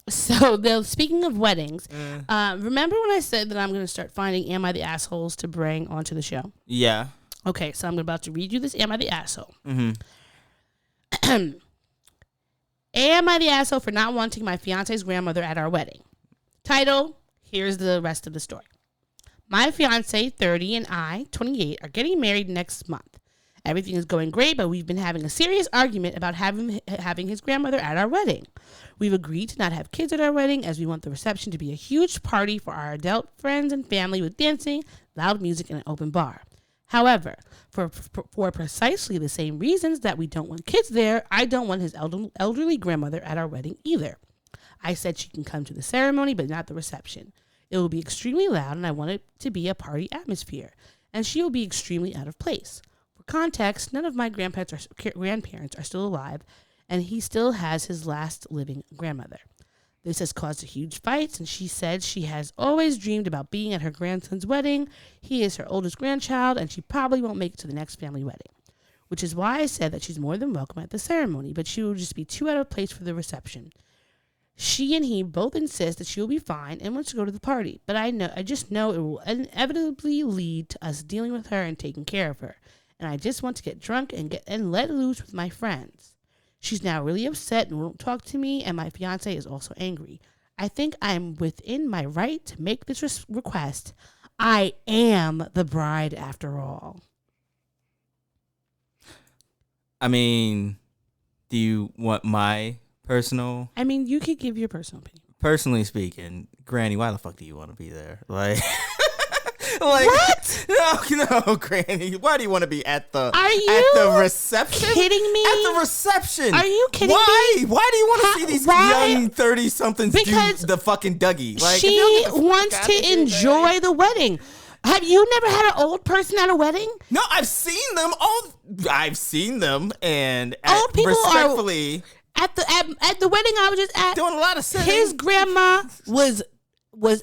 speaking of weddings, remember when I said that I'm going to start finding Am I the Assholes to bring onto the show? Yeah. Okay, so I'm about to read you this Am I the Asshole? Mm-hmm. Am I the asshole for not wanting my fiance's grandmother at our wedding? Title, here's the rest of the story. My fiance, 30, and I, 28, are getting married next month. Everything is going great, but we've been having a serious argument about having his grandmother at our wedding. We've agreed to not have kids at our wedding as we want the reception to be a huge party for our adult friends and family with dancing, loud music, and an open bar. However, for precisely the same reasons that we don't want kids there, I don't want his elderly grandmother at our wedding either. I said she can come to the ceremony, but not the reception. It will be extremely loud, and I want it to be a party atmosphere, and she will be extremely out of place. For context, none of my grandparents are still alive, and he still has his last living grandmother. This has caused a huge fight, and she said she has always dreamed about being at her grandson's wedding. He is her oldest grandchild, and she probably won't make it to the next family wedding, which is why I said that she's more than welcome at the ceremony, but she will just be too out of place for the reception. She and he both insist that she will be fine and wants to go to the party, but I just know it will inevitably lead to us dealing with her and taking care of her, and I just want to get drunk and let loose with my friends. She's now really upset and won't talk to me, and my fiance is also angry. I think I'm within my right to make this request. I am the bride after all. I mean, do you want my personal? I mean, you could give your personal opinion. Personally speaking, Granny, why the fuck do you want to be there? Like, What? No, Granny. Why do you want to be at the reception? Kidding me? At the reception? Are you kidding why? me? Why do you want to see these young 30-somethings do the fucking Dougie? Like, she wants to enjoy the wedding. Have you never had an old person at a wedding? No, I've seen them. I've seen them, and old people respectfully at the wedding I was just at. Doing a lot of sitting. His grandma was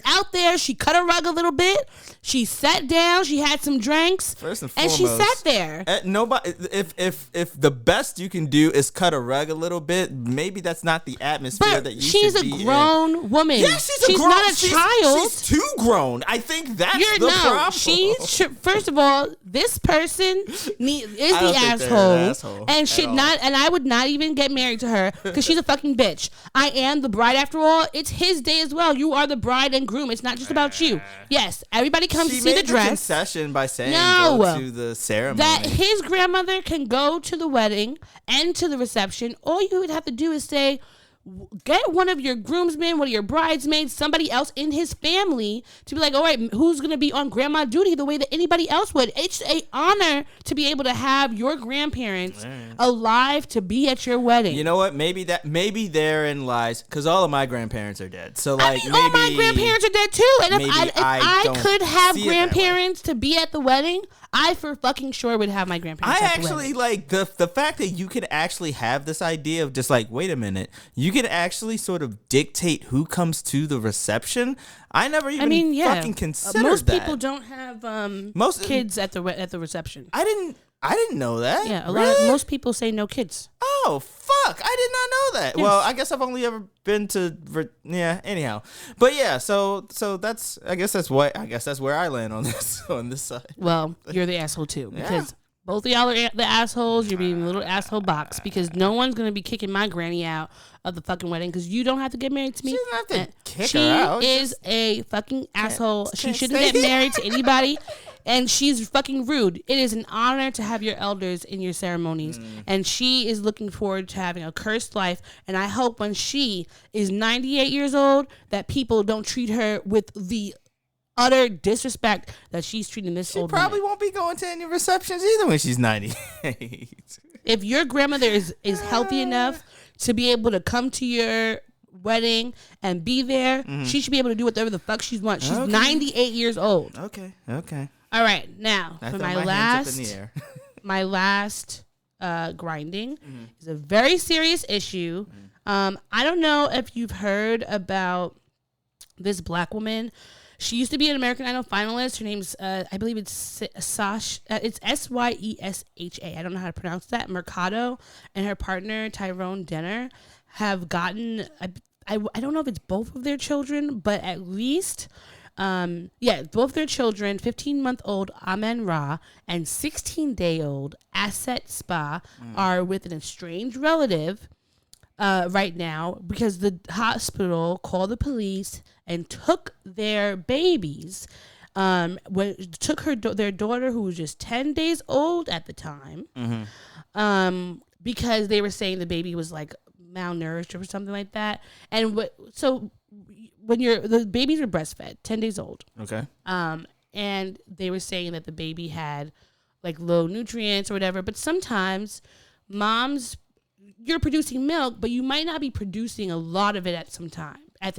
out there. She cut a rug a little bit. She sat down. She had some drinks. First and foremost, and she sat there. Nobody. If the best you can do is cut a rug a little bit, maybe that's not the atmosphere that you should be in. She's a grown woman. Yeah, she's not a child. She's too grown. I think that's the problem. First of all, this person is the asshole, and should not. And I would not even get married to her because she's a fucking bitch. I am the bride after all. It's his day as well. You are the bride and groom. It's not just about you. Yes, everybody comes to see the dress. Concession by saying go to the ceremony. That his grandmother can go to the wedding and to the reception. All you would have to do is say, get one of your groomsmen, one of your bridesmaids, somebody else in his family to be like, all right, who's going to be on grandma duty the way that anybody else would? It's an honor to be able to have your grandparents alive to be at your wedding. You know what? Maybe therein lies, because all of my grandparents are dead. So like, all my grandparents are dead too. And if I could have grandparents to be at the wedding, I for fucking sure would have my grandparents at the wedding. Like the fact that you could actually have this idea of just like, wait a minute, you can actually sort of dictate who comes to the reception. I never even fucking considered most that. People don't have kids at the reception. I didn't know that. Yeah, most people say no kids. Oh fuck! I did not know that. Yes. Well, I guess I've only ever been to anyhow. But yeah, so that's I guess that's where I land on this side. Well, you're the asshole too because both of y'all are the assholes. You're being a little asshole box because no one's gonna be kicking my granny out of the fucking wedding because you don't have to get married to me. She doesn't have to kick her out. She is a fucking asshole. She shouldn't get married to anybody. And she's fucking rude. It is an honor to have your elders in your ceremonies. And she is looking forward to having a cursed life. And I hope when she is 98 years old that people don't treat her with the utter disrespect that she's treating this old woman. She probably won't be going to any receptions either when she's 98. If your grandmother is healthy enough to be able to come to your wedding and be there, she should be able to do whatever the fuck she wants. She's 98 years old. Okay. All right, now I for throw my hands last up in the air. my last grinding is a very serious issue. I don't know if you've heard about this black woman. She used to be an American Idol finalist. Her name's, I believe it's Sash. It's Syesha. I don't know how to pronounce that. Mercado and her partner Tyrone Denner have gotten. I don't know if it's both of their children, but at least, both their children, 15-month-old Amen Ra and 16-day-old Asset Spa, are with an estranged relative right now because the hospital called the police and took their babies. Took their daughter, who was just 10 days old at the time, because they were saying the baby was like malnourished or something like that. And when the babies were breastfed, 10 days old. Okay. And they were saying that the baby had like low nutrients or whatever. But sometimes moms, you're producing milk, but you might not be producing a lot of it at the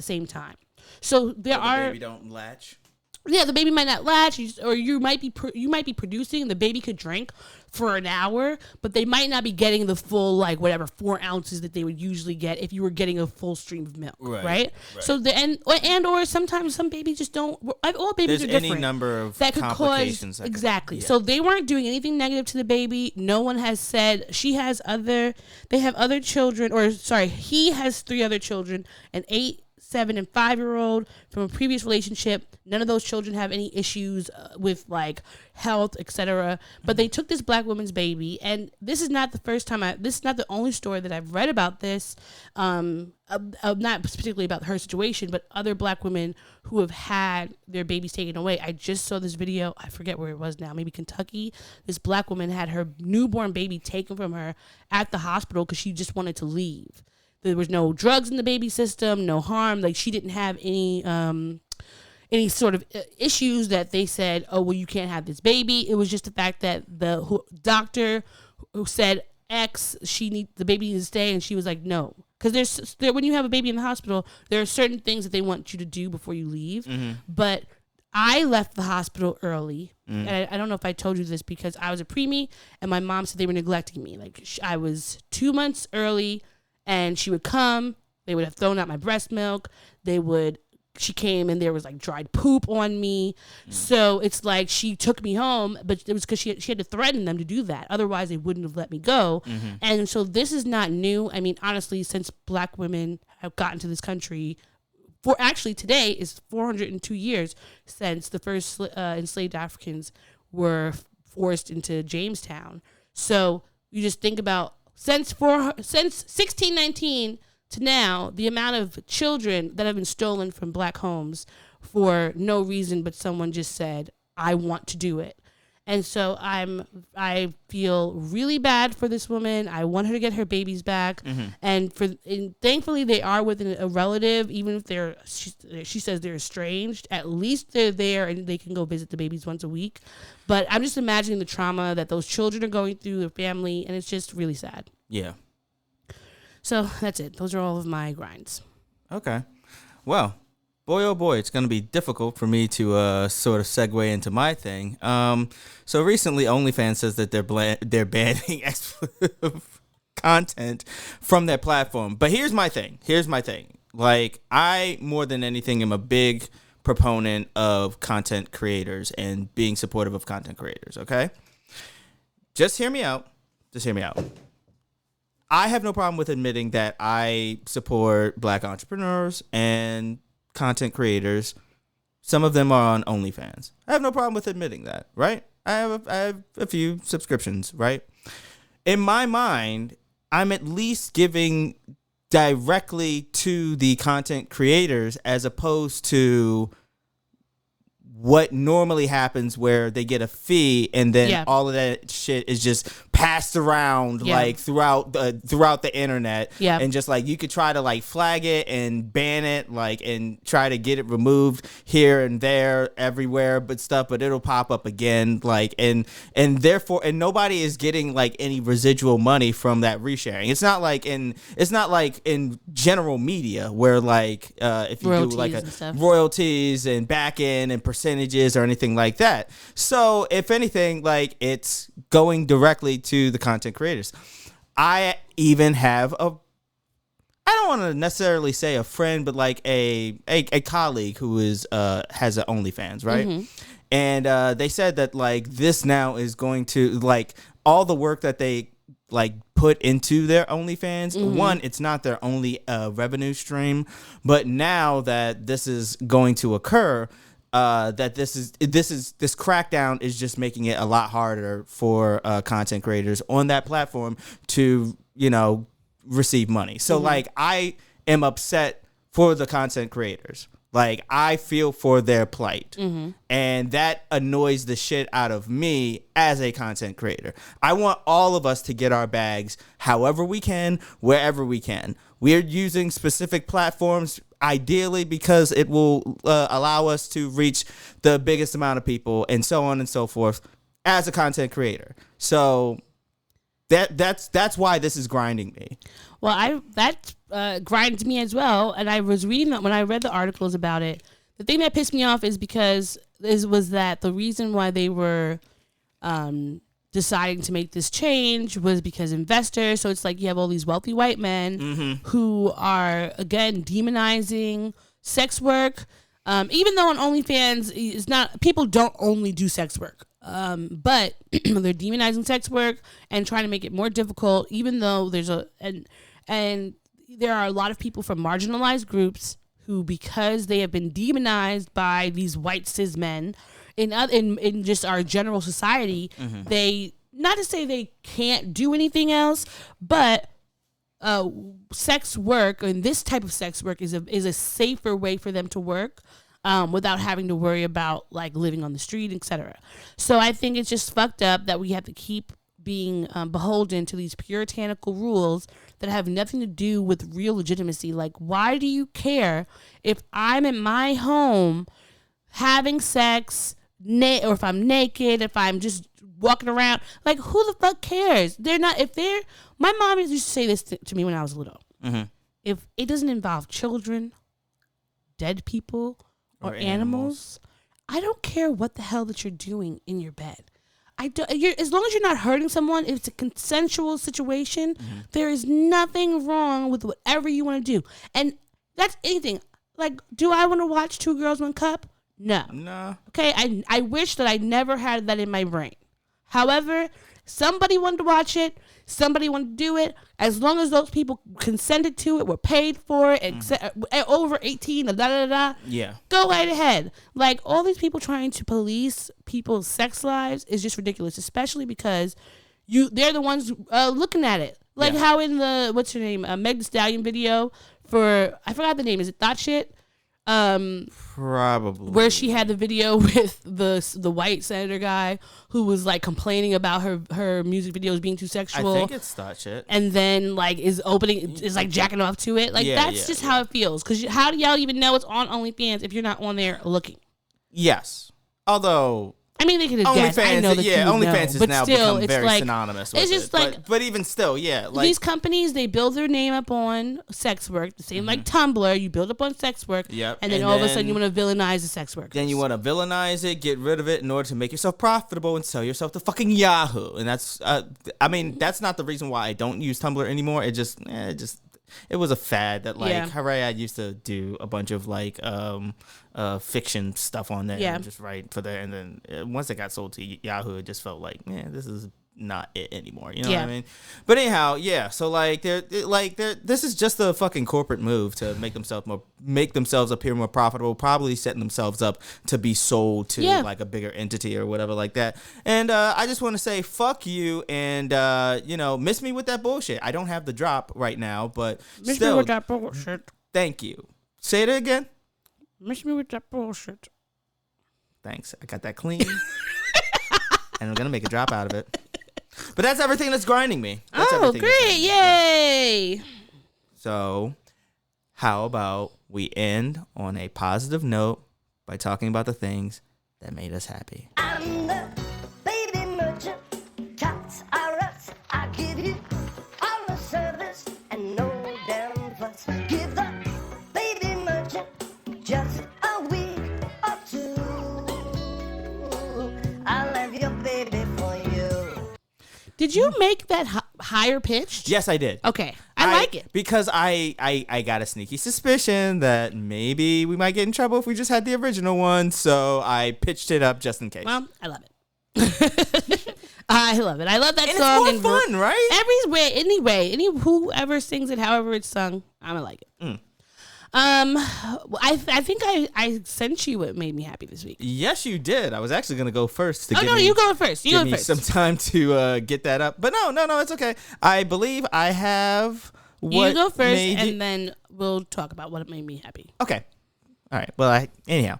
same time. So the baby don't latch. Yeah, the baby might not latch, or you might be producing. The baby could drink for an hour, but they might not be getting the full 4 ounces that they would usually get if you were getting a full stream of milk, right? So or sometimes some babies just don't. All babies There's are different. any number of that could complications. Cause exactly. Yeah. So they weren't doing anything negative to the baby. No one has said they have other children, he has 3 other children, an 8, 7, and 5-year-old from a previous relationship. None of those children have any issues with health, etc. But they took this black woman's baby, and this is not the first time. This is not the only story that I've read about this. Not particularly about her situation, but other black women who have had their babies taken away. I just saw this video. I forget where it was now. Maybe Kentucky. This black woman had her newborn baby taken from her at the hospital because she just wanted to leave. There was no drugs in the baby system, no harm. She didn't have any sort of issues that they said, oh, well, you can't have this baby. It was just the fact that the doctor who said X, the baby needs to stay, and she was like, no. Because when you have a baby in the hospital, there are certain things that they want you to do before you leave. But I left the hospital early. And I don't know if I told you this because I was a preemie, and my mom said they were neglecting me. I was 2 months early. And she would come, they would have thrown out my breast milk. She came and there was dried poop on me. So it's she took me home, but it was because she had to threaten them to do that. Otherwise they wouldn't have let me go. And so this is not new. I mean, honestly, since black women have gotten to this country, today is 402 years since the first enslaved Africans were forced into Jamestown. So you just think about since 1619 to now, the amount of children that have been stolen from black homes for no reason but someone just said, I want to do it. And so I feel really bad for this woman. I want her to get her babies back. And thankfully they are with a relative, even if she says they're estranged. At least they're there and they can go visit the babies once a week. But I'm just imagining the trauma that those children are going through, their family, and it's just really sad. Yeah. So that's it. Those are all of my grinds. Okay. Well, boy, oh boy, it's going to be difficult for me to sort of segue into my thing. So recently, OnlyFans says that they're banning expletive content from their platform. But here's my thing. I, more than anything, am a big proponent of content creators and being supportive of content creators, okay? Just hear me out. I have no problem with admitting that I support black entrepreneurs and content creators. Some of them are on OnlyFans. I have no problem with admitting that, right? I have a few subscriptions, right? In my mind, I'm at least giving directly to the content creators as opposed to what normally happens where they get a fee and then all of that shit is just passed around like throughout the internet. And just like you could try to like flag it and ban it like and try to get it removed here and there everywhere but it'll pop up again like and therefore nobody is getting like any residual money from that resharing. It's not like in general media where like if you royalties do like royalties and back end and percentages or anything like that. So if anything, like it's going directly to the content creators. I even have I don't want to necessarily say a friend, but like a colleague who is has an OnlyFans, right? And they said that like this now is going to like all the work that they like put into their OnlyFans. One, it's not their only revenue stream, but now that this is going to occur, that this crackdown is just making it a lot harder for content creators on that platform to receive money. So like I am upset for the content creators. Like I feel for their plight, and that annoys the shit out of me as a content creator. I want all of us to get our bags however we can, wherever we can. We're using specific platforms ideally because it will allow us to reach the biggest amount of people and so on and so forth as a content creator. So that's why this is grinding me. Well, that grinds me as well. And I was reading that when I read the articles about it. The thing that pissed me off is because was that the reason why they were deciding to make this change was because investors. So it's like you have all these wealthy white men who are again demonizing sex work. Even though on OnlyFans it's not, people don't only do sex work. But they're demonizing sex work and trying to make it more difficult, even though there's and there are a lot of people from marginalized groups who, because they have been demonized by these white cis men in just our general society, they, not to say they can't do anything else, but sex work and this type of sex work is a safer way for them to work. Without having to worry about like living on the street, etc. So I think it's just fucked up that we have to keep being beholden to these puritanical rules that have nothing to do with real legitimacy. Like, why do you care if I'm in my home having sex, or if I'm naked, if I'm just walking around? Like, who the fuck cares? They're not. My mom used to say this to me when I was little. If it doesn't involve children, dead people, or animals, I don't care what the hell that you're doing in your bed. As long as you're not hurting someone, if it's a consensual situation, there is nothing wrong with whatever you want to do. And that's anything. Like, do I want to watch Two Girls, One Cup? No. Okay, I wish that I never had that in my brain. However, somebody wanted to watch it. Somebody wanted to do it. As long as those people consented to it, were paid for it, over 18, yeah, go right ahead. Like, all these people trying to police people's sex lives is just ridiculous, especially because they're the ones looking at it. Like how in the, what's her name, Meg Thee Stallion video for, I forgot the name, is it Thought Shit? Probably, where she had the video with the white senator guy who was like complaining about her music videos being too sexual. I think it's that shit. And then like is like jacking off to it. Like that's just how it feels. Because how do y'all even know it's on OnlyFans if you're not on there looking? Yes, although. I mean, they could have guessed. I know that OnlyFans has now still, become very like, synonymous with it's just it. like, but even still, yeah. Like, these companies, they build their name up on sex work. The same like Tumblr, you build up on sex work, and then all of a sudden you want to villainize the sex workers. Then you want to villainize it, get rid of it in order to make yourself profitable and sell yourself to fucking Yahoo. And that's, I mean, that's not the reason why I don't use Tumblr anymore. It was a fad that like I used to do a bunch of like fiction stuff on there and just write for there, and then once it got sold to Yahoo, it just felt like, man, this is not it anymore. You know what I mean? But anyhow, so like this is just a fucking corporate move to make themselves appear more profitable, probably setting themselves up to be sold to like a bigger entity or whatever like that. And I just want to say fuck you, and miss me with that bullshit. I don't have the drop right now, but miss still, me with that bullshit. Thank you. Say it again. Miss me with that bullshit. Thanks. I got that clean. And I'm going to make a drop out of it. But that's everything that's grinding me. That's everything that's great. grinding me. Yay. So, how about we end on a positive note by talking about the things that made us happy? I'm the baby merchant. Tots are us. I give you all the service and no damn fuss. Give the baby merchant just a week or two. I'll have your baby for you. Did you make that higher pitched? Yes, I did. Okay. I like it. Because I got a sneaky suspicion that maybe we might get in trouble if we just had the original one, so I pitched it up just in case. Well, I love it. I love it. I love that and song. It's more fun, right? Any whoever sings it, however it's sung, I'm gonna like it. I think I sent you what made me happy this week. Yes, you did. I was actually gonna go first. You go first. Give me some time to get that up. But no, it's okay. I believe I have. What you go first, made and then we'll talk about what made me happy. Okay. All right. Well, anyhow.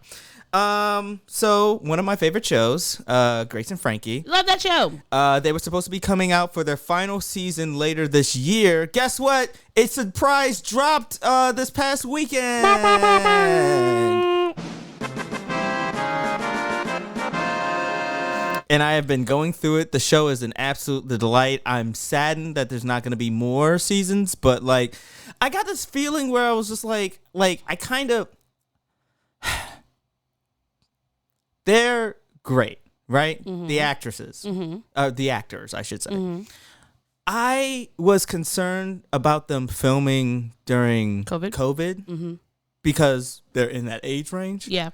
So one of my favorite shows, Grace and Frankie. Love that show. They were supposed to be coming out for their final season later this year. Guess what? It surprise dropped this past weekend. And I have been going through it. The show is an absolute delight. I'm saddened that there's not going to be more seasons, but like, I got this feeling where I was just like I kind of. They're great, right? Mm-hmm. The actresses, the actors, I should say. Mm-hmm. I was concerned about them filming during COVID because they're in that age range. Yeah.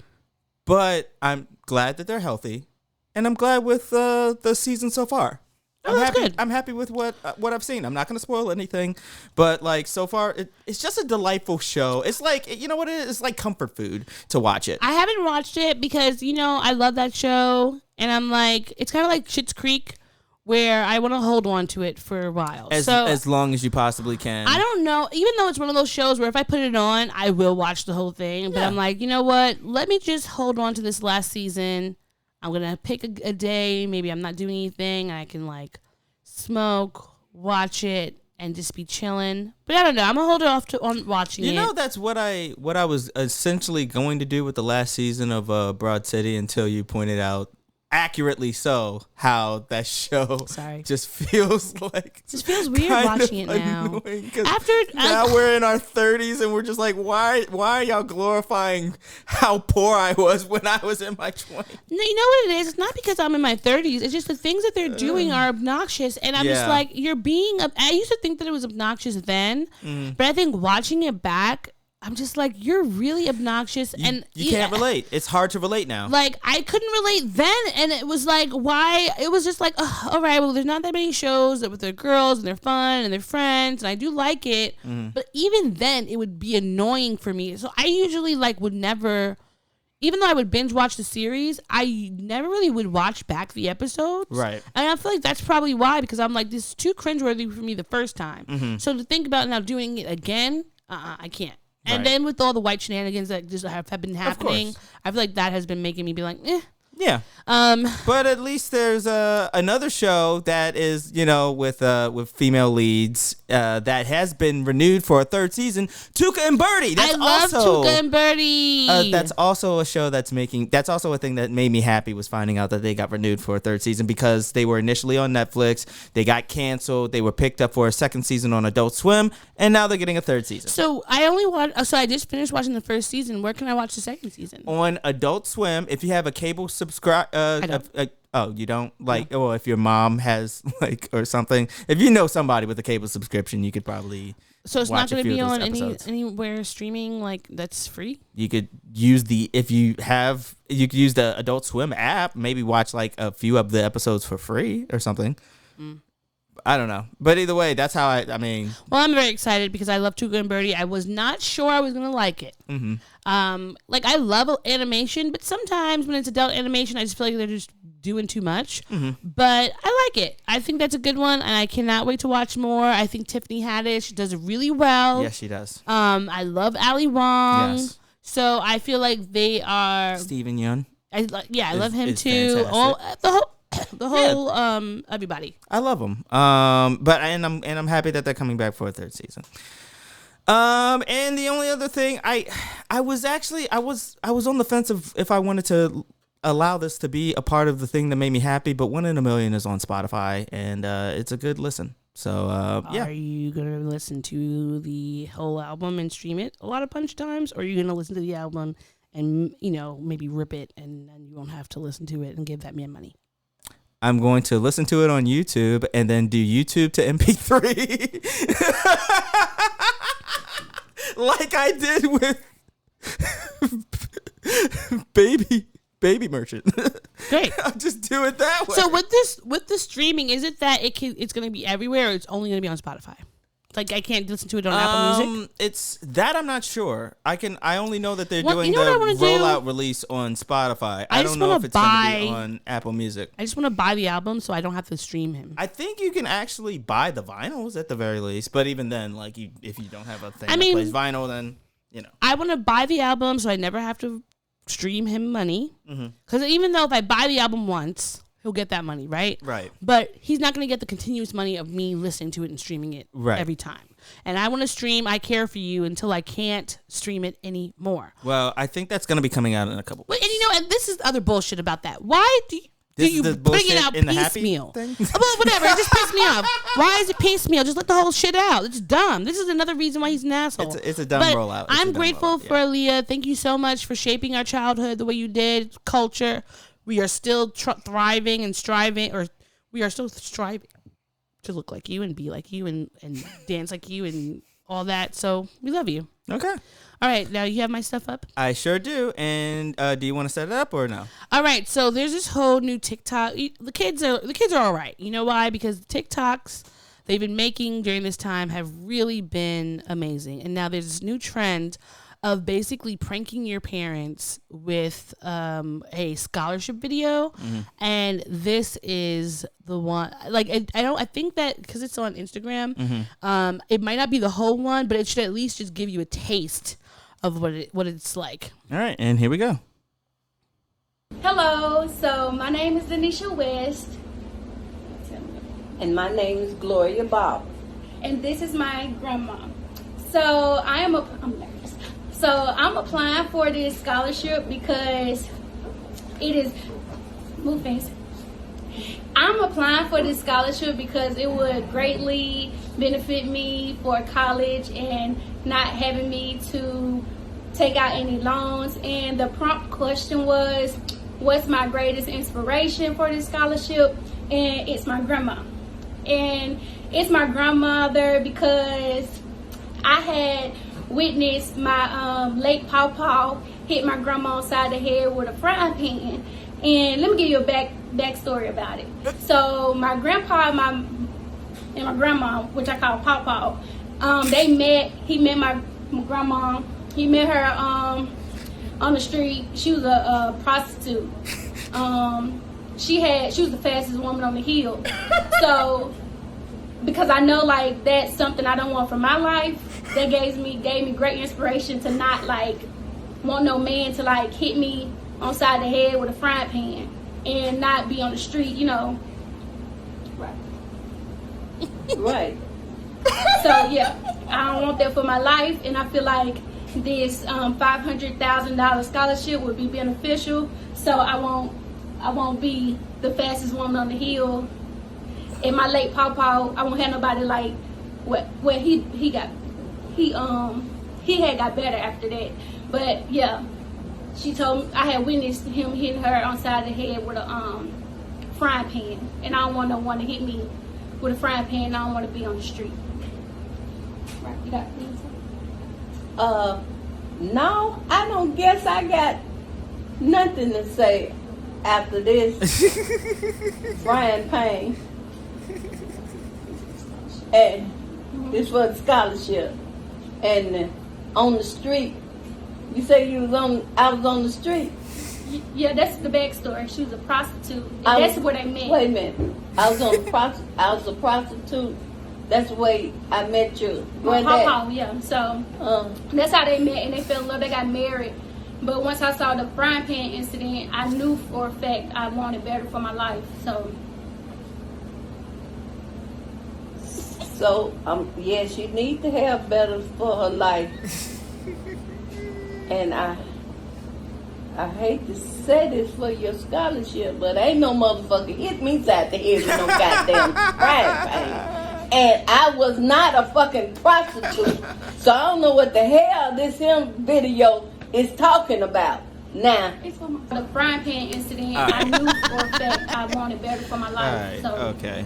But I'm glad that they're healthy, and I'm glad with the season so far. That's good. I'm happy with what I've seen. I'm not going to spoil anything, but like so far, it's just a delightful show. It's like, you know what it is? It's like comfort food to watch it. I haven't watched it because, I love that show, and I'm like, it's kind of like Schitt's Creek, where I want to hold on to it for a while. As long as you possibly can. I don't know, even though it's one of those shows where if I put it on, I will watch the whole thing, but I'm like, you know what? Let me just hold on to this last season. I'm going to pick a day. Maybe I'm not doing anything. I can like smoke, watch it, and just be chilling. But I don't know. I'm going to hold it off on watching it. That's what I was essentially going to do with the last season of Broad City until you pointed out, accurately so, how that show just feels like... It just feels weird watching it now. After now we're in our 30s and we're just like, why are y'all glorifying how poor I was when I was in my 20s? No, you know what it is? It's not because I'm in my 30s. It's just the things that they're doing are obnoxious. And I'm just like, I used to think that it was obnoxious then, but I think watching it back... I'm just like, you're really obnoxious. And you can't relate. It's hard to relate now. Like, I couldn't relate then. And it was like, why? It was just like, all right, well, there's not that many shows that with their girls and they're fun and they're friends. And I do like it. But even then, it would be annoying for me. So I usually would never, even though I would binge watch the series, I never really would watch back the episodes. Right. And I feel like that's probably why, because I'm like, this is too cringeworthy for me the first time. So to think about now doing it again, I can't. And then with all the white shenanigans that just have been happening, I feel like that has been making me be like, eh. Yeah. But at least there's another show that is, with female leads that has been renewed for a third season. Tuca and Birdie. I love Tuca and Birdie. That's also a show that's also a thing that made me happy, was finding out that they got renewed for a third season, because they were initially on Netflix. They got canceled. They were picked up for a second season on Adult Swim, and now they're getting a third season. So I just finished watching the first season. Where can I watch the second season? On Adult Swim, if you have a cable subscribe. I don't. Oh, you don't like? No. Well, if your mom has or something, if you know somebody with a cable subscription, you could probably. So it's not going to be on anywhere streaming that's free. You could use you could use the Adult Swim app. Maybe watch a few of the episodes for free or something. I don't know, but either way, that's how I mean. Well, I'm very excited because I love Tuca and Birdie. I was not sure I was gonna like it. I love animation, but sometimes when it's adult animation, I just feel like they're just doing too much. But I like it. I think that's a good one, and I cannot wait to watch more. I think Tiffany Haddish does it really well. Yes, she does. I love Ali Wong. Yes. So I feel like they are Steven Yeun. I love him is too. fantastic. The whole everybody. I love them. I'm happy that they're coming back for a third season. And the only other thing I was on the fence of if I wanted to allow this to be a part of the thing that made me happy, but 1 in a Million is on Spotify, and it's a good listen. So yeah. Are you gonna listen to the whole album and stream it a lot of bunch times, or are you gonna listen to the album and maybe rip it and then you won't have to listen to it and give that man money? I'm going to listen to it on YouTube and then do YouTube to MP3. Like I did with Baby Merchant. Great. I'll just do it that way. So with the streaming, is it that it's going to be everywhere, or it's only going to be on Spotify? Like I can't listen to it on Apple Music. It's that I'm not sure. I only know that they're doing the rollout release on Spotify. I don't know if it's going to be on Apple Music. I just want to buy the album so I don't have to stream him. I think you can actually buy the vinyls at the very least, but even then, like if you don't have a thing that plays vinyl, then I want to buy the album so I never have to stream him money. Because even though if I buy the album once, he'll get that money, right? Right. But he's not going to get the continuous money of me listening to it and streaming it every time. And I want to stream I Care For You until I can't stream it anymore. Well, I think that's going to be coming out in a couple weeks. And and this is the other bullshit about that. Why do you bring it out piecemeal? Well, whatever. It just pisses me off. Why is it piecemeal? Just let the whole shit out. It's dumb. This is another reason why he's an asshole. It's a dumb rollout. I'm grateful for Aaliyah. Thank you so much for shaping our childhood the way you did. Culture. We are still thriving and striving, or we are still striving to look like you and be like you and dance like you and all that. So we love you. Okay. All right. Now you have my stuff up? I sure do. And do you want to set it up or no? All right. So there's this whole new TikTok. The kids are all right. You know why? Because TikToks they've been making during this time have really been amazing. And now there's this new trend of basically pranking your parents with a scholarship video, and this is the one. Like I think that because it's on Instagram, it might not be the whole one, but it should at least just give you a taste of what it's like. All right, and here we go. Hello, so my name is Denisha West, and my name is Gloria Bob, and this is my grandma. So I'm nervous. So I'm applying for this scholarship because it is I'm applying for this scholarship because it would greatly benefit me for college and not having me to take out any loans. And the prompt question was, what's my greatest inspiration for this scholarship? And it's my grandma. And it's my grandmother because I had witnessed my late pawpaw hit my grandma on the side of the head with a frying pan. And let me give you a backstory about it. So my grandpa and my grandma, which I call pawpaw, he met my grandma. He met her on the street. She was a prostitute. She was the fastest woman on the hill. So because I know like that's something I don't want for my life, that gave me great inspiration to not like want no man to like hit me on the side of the head with a frying pan and not be on the street, Right. So yeah, I don't want that for my life, and I feel like this $500,000 scholarship would be beneficial. So I won't be the fastest woman on the hill. In my late pawpaw, I won't have nobody like where he had got better after that. But yeah, she told me I had witnessed him hitting her on the side of the head with a frying pan, and I don't want no one to hit me with a frying pan. I don't want to be on the street. Right? You got anything? No, I don't guess I got nothing to say after this frying pan. And this was a scholarship. And on the street, you say I was on the street? Yeah, that's the backstory. She was a prostitute. And that's what I meant. Wait a minute. I was a prostitute. That's the way I met you. Yeah. So that's how they met, and they fell in love. They got married, But once I saw the frying pan incident, I knew for a fact I wanted better for my life. So, yeah, she needs to have better for her life. And I hate to say this for your scholarship, but ain't no motherfucker hit me side the head with no goddamn frying pan. And I was not a fucking prostitute, so I don't know what the hell this video is talking about. Now, the frying pan incident, I knew for a fact I wanted better for my life. Okay.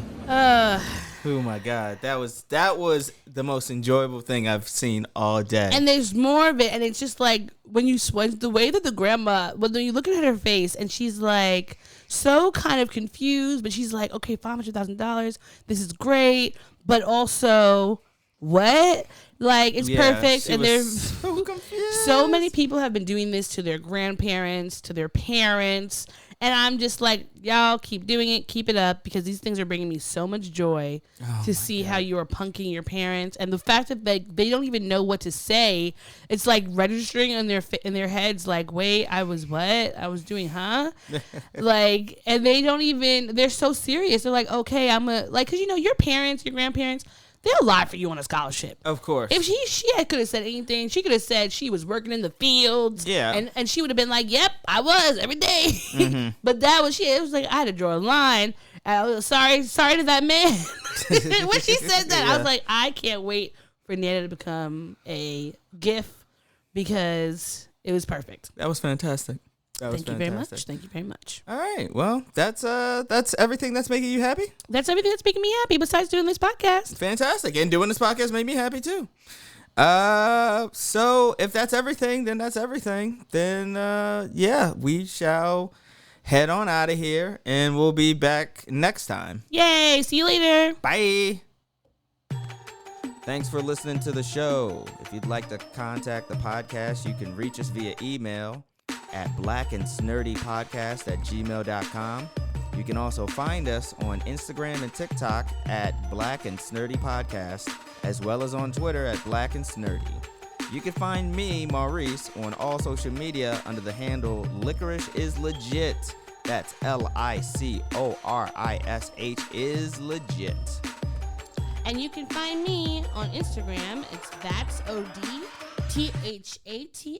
Oh my God, that was the most enjoyable thing I've seen all day. And there's more of it, and it's just like when the way that the grandma, when you look at her face, and she's like so kind of confused, but she's like, okay, $500,000, this is great, but also what? Like, it's perfect, and there's so confused. So many people have been doing this to their grandparents, to their parents. And I'm just like, y'all keep doing it, keep it up, because these things are bringing me so much joy to see how you are punking your parents, and the fact that they don't even know what to say. It's like registering in their heads, like, wait, I was doing, huh? Like, and they don't even. They're so serious. They're like, okay, because your parents, your grandparents, they'll lie for you on a scholarship. Of course. If she could have said anything, she could have said she was working in the fields. Yeah. And she would have been like, yep, I was every day. Mm-hmm. But that was it. It was like, I had to draw a line. I was sorry to that man. When she said that, I was like, I can't wait for Nana to become a GIF, because it was perfect. That was fantastic. Thank you very much. Thank you very much. All right. Well, that's everything that's making you happy? That's everything that's making me happy besides doing this podcast. Fantastic. And doing this podcast made me happy too. So if that's everything, then that's everything. Then we shall head on out of here, and we'll be back next time. Yay. See you later. Bye. Thanks for listening to the show. If you'd like to contact the podcast, you can reach us via email at blackandsnerdypodcast@gmail.com. You can also find us on Instagram and TikTok at Black and Snurdy Podcast, as well as on Twitter at Black and Snurdy. You can find me, Maurice, on all social media under the handle Licorice is Legit. That's LICORISH is legit. And you can find me on Instagram. It's ThatsOD. THATSOD.E,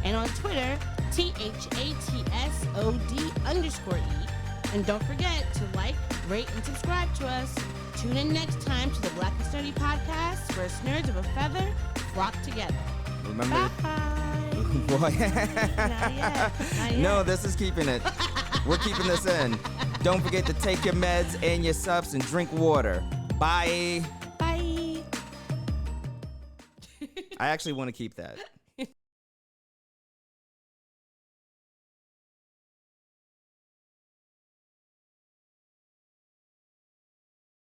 and on Twitter, THATSOD_E. And don't forget to like, rate, and subscribe to us. Tune in next time to the Black and Sturdy Podcast, where nerds of a feather flock together. Remember? Bye. Boy. Not yet. No, this is keeping it. We're keeping this in. Don't forget to take your meds and your subs and drink water. Bye. Bye. I actually want to keep that.